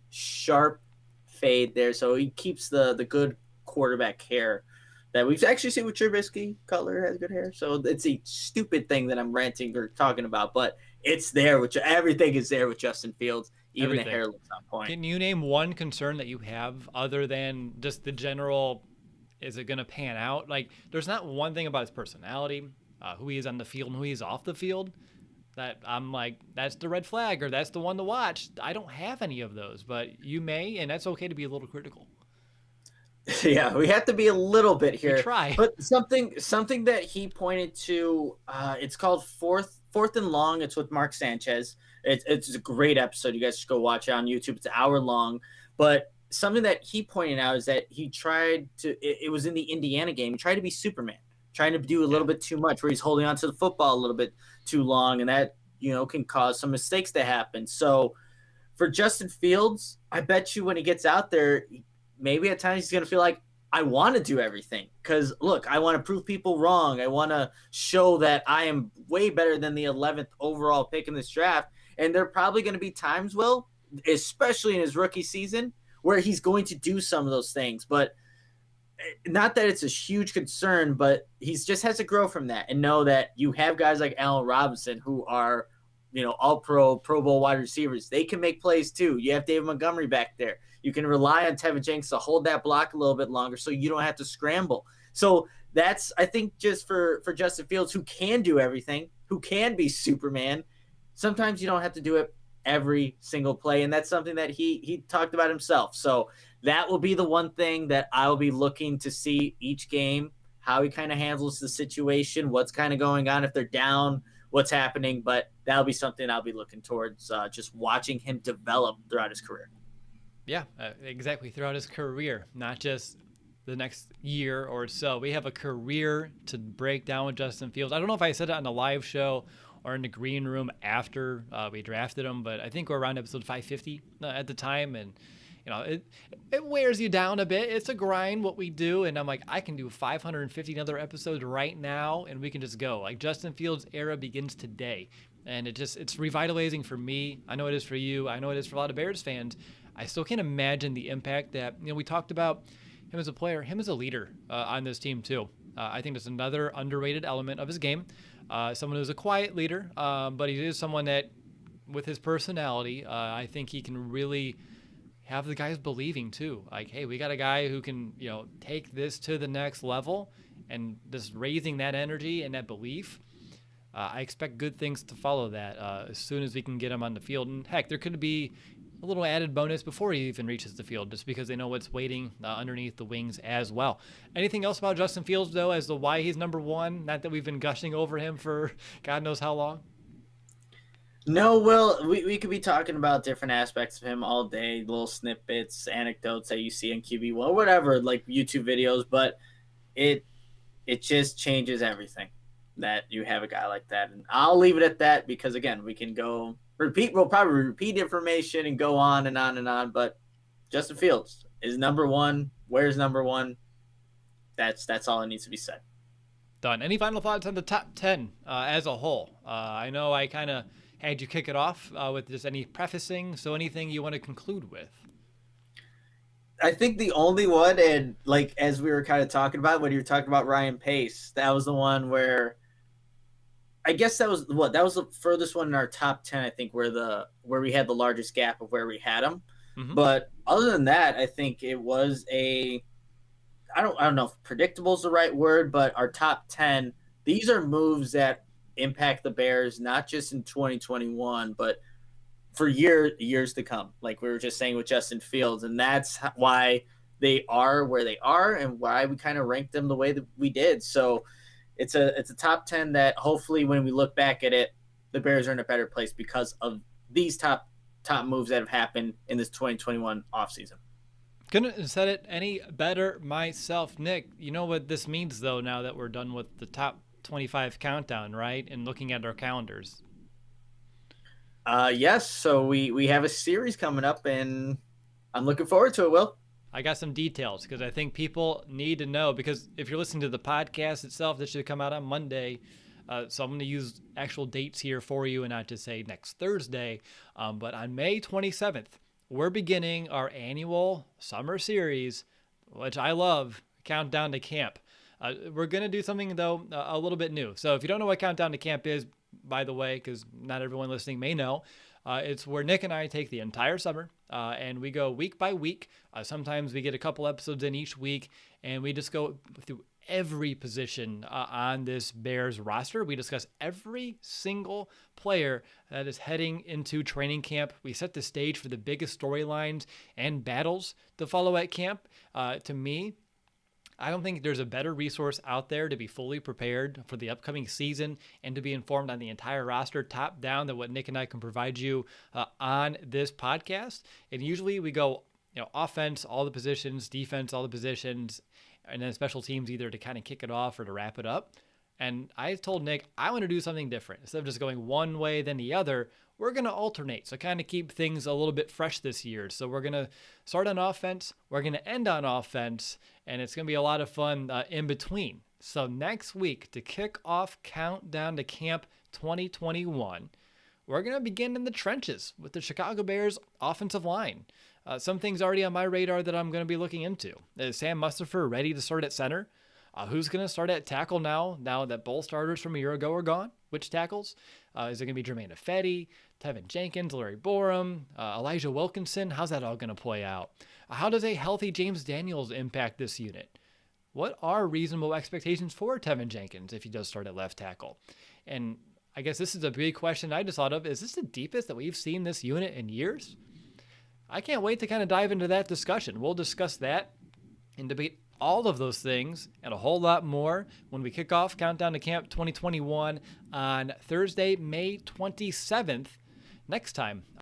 B: sharp fade there. So he keeps the good quarterback hair that we've actually seen with Trubisky. Cutler has good hair. So it's a stupid thing that I'm ranting or talking about, but it's there. Everything is there with Justin Fields. Even everything. The hair looks on point.
A: Can you name one concern that you have other than just the general, is it going to pan out? Like, there's not one thing about his personality, who he is on the field and who he is off the field, that I'm like, that's the red flag or that's the one to watch. I don't have any of those, but you may, and that's okay to be a little critical.
B: Yeah, we have to be a little bit here.
A: We try.
B: But something that he pointed to, it's called Fourth and Long. It's with Mark Sanchez. It's a great episode. You guys should go watch it on YouTube. It's an hour long. But something that he pointed out is that he tried to, it was in the Indiana game, he tried to be Superman, trying to do a little bit too much where he's holding on to the football a little bit too long, and that, can cause some mistakes to happen. So for Justin Fields, I bet you when he gets out there, maybe at times he's going to feel like, I want to do everything because, look, I want to prove people wrong. I want to show that I am way better than the 11th overall pick in this draft. And there are probably going to be times, Will, especially in his rookie season, where he's going to do some of those things. But not that it's a huge concern, but he just has to grow from that and know that you have guys like Allen Robinson who are, all-pro, Pro Bowl wide receivers. They can make plays too. You have David Montgomery back there. You can rely on Tevin Jenkins to hold that block a little bit longer so you don't have to scramble. So that's, I think, just for Justin Fields, who can do everything, who can be Superman, sometimes you don't have to do it every single play, and that's something that he talked about himself. So that will be the one thing that I'll be looking to see each game, how he kind of handles the situation, what's kind of going on, if they're down, what's happening. But that'll be something I'll be looking towards, just watching him develop throughout his career.
A: Yeah, exactly. Throughout his career, not just the next year or so. We have a career to break down with Justin Fields. I don't know if I said it on the live show or in the green room after we drafted him, but I think we're around episode 550 at the time. And, it wears you down a bit. It's a grind what we do. And I'm like, I can do 550 other episodes right now and we can just go. Like, Justin Fields' era begins today. And it's revitalizing for me. I know it is for you. I know it is for a lot of Bears fans. I still can't imagine the impact that, we talked about him as a player, him as a leader on this team too. I think that's another underrated element of his game. Someone who's a quiet leader, but he is someone that, with his personality, I think he can really have the guys believing too. Like, hey, we got a guy who can, take this to the next level, and just raising that energy and that belief. I expect good things to follow that as soon as we can get him on the field. And heck, there could be a little added bonus before he even reaches the field, just because they know what's waiting underneath the wings as well. Anything else about Justin Fields, though, as to why he's number one? Not that we've been gushing over him for God knows how long.
B: No, Will, we could be talking about different aspects of him all day, little snippets, anecdotes that you see on QB1, whatever, like YouTube videos, but it just changes everything that you have a guy like that. And I'll leave it at that because, again, we can go repeat. We'll probably repeat information and go on and on and on. But Justin Fields is number one. Where's number one? That's all that needs to be said.
A: Done. Any final thoughts on the top 10 as a whole? I know I kind of had you kick it off with just any prefacing. So anything you want to conclude with?
B: I think the only one, and like as we were kind of talking about when you were talking about Ryan Pace, that was the one where I guess that was the furthest one in our top 10, I think, where we had the largest gap of where we had him. Mm-hmm. But other than that, I think it was I don't know if predictable is the right word, but our top 10, these are moves that impact the Bears, not just in 2021, but for years to come, like we were just saying with Justin Fields. And that's why they are where they are and why we kind of ranked them the way that we did. So it's a top 10 that hopefully when we look back at it, the Bears are in a better place because of these top moves that have happened in this 2021 offseason.
A: Couldn't have said it any better myself. Nick, you know what this means, though, now that we're done with the top 25 countdown, right? And looking at our calendars.
B: Yes. So we have a series coming up, and I'm looking forward to it, Will.
A: I got some details because I think people need to know, because if you're listening to the podcast itself, this should come out on Monday. So I'm going to use actual dates here for you and not just say next Thursday. But on May 27th, we're beginning our annual summer series, which I love, Countdown to Camp. We're going to do something, though, a little bit new. So if you don't know what Countdown to Camp is, by the way, because not everyone listening may know, it's where Nick and I take the entire summer and we go week by week. Sometimes we get a couple episodes in each week, and we just go through every position on this Bears roster. We discuss every single player that is heading into training camp. We set the stage for the biggest storylines and battles to follow at camp. To me, I don't think there's a better resource out there to be fully prepared for the upcoming season and to be informed on the entire roster top down than what Nick and I can provide you on this podcast. And usually we go, offense, all the positions, defense, all the positions, and then special teams either to kind of kick it off or to wrap it up. And I told Nick, I want to do something different. Instead of just going one way then the other, we're going to alternate. So kind of keep things a little bit fresh this year. So we're going to start on offense. We're going to end on offense. And it's going to be a lot of fun in between. So next week, to kick off Countdown to Camp 2021, we're going to begin in the trenches with the Chicago Bears offensive line. Some things already on my radar that I'm going to be looking into. Is Sam Mustipher ready to start at center? Who's going to start at tackle now that both starters from a year ago are gone? Which tackles? Is it going to be Jermaine Ifedi, Tevin Jenkins, Larry Borum, Elijah Wilkinson? How's that all going to play out? How does a healthy James Daniels impact this unit? What are reasonable expectations for Tevin Jenkins if he does start at left tackle? And I guess this is a big question I just thought of. Is this the deepest that we've seen this unit in years? I can't wait to kind of dive into that discussion. We'll discuss that and debate all of those things and a whole lot more when we kick off Countdown to Camp 2021 on Thursday, May 27th, next time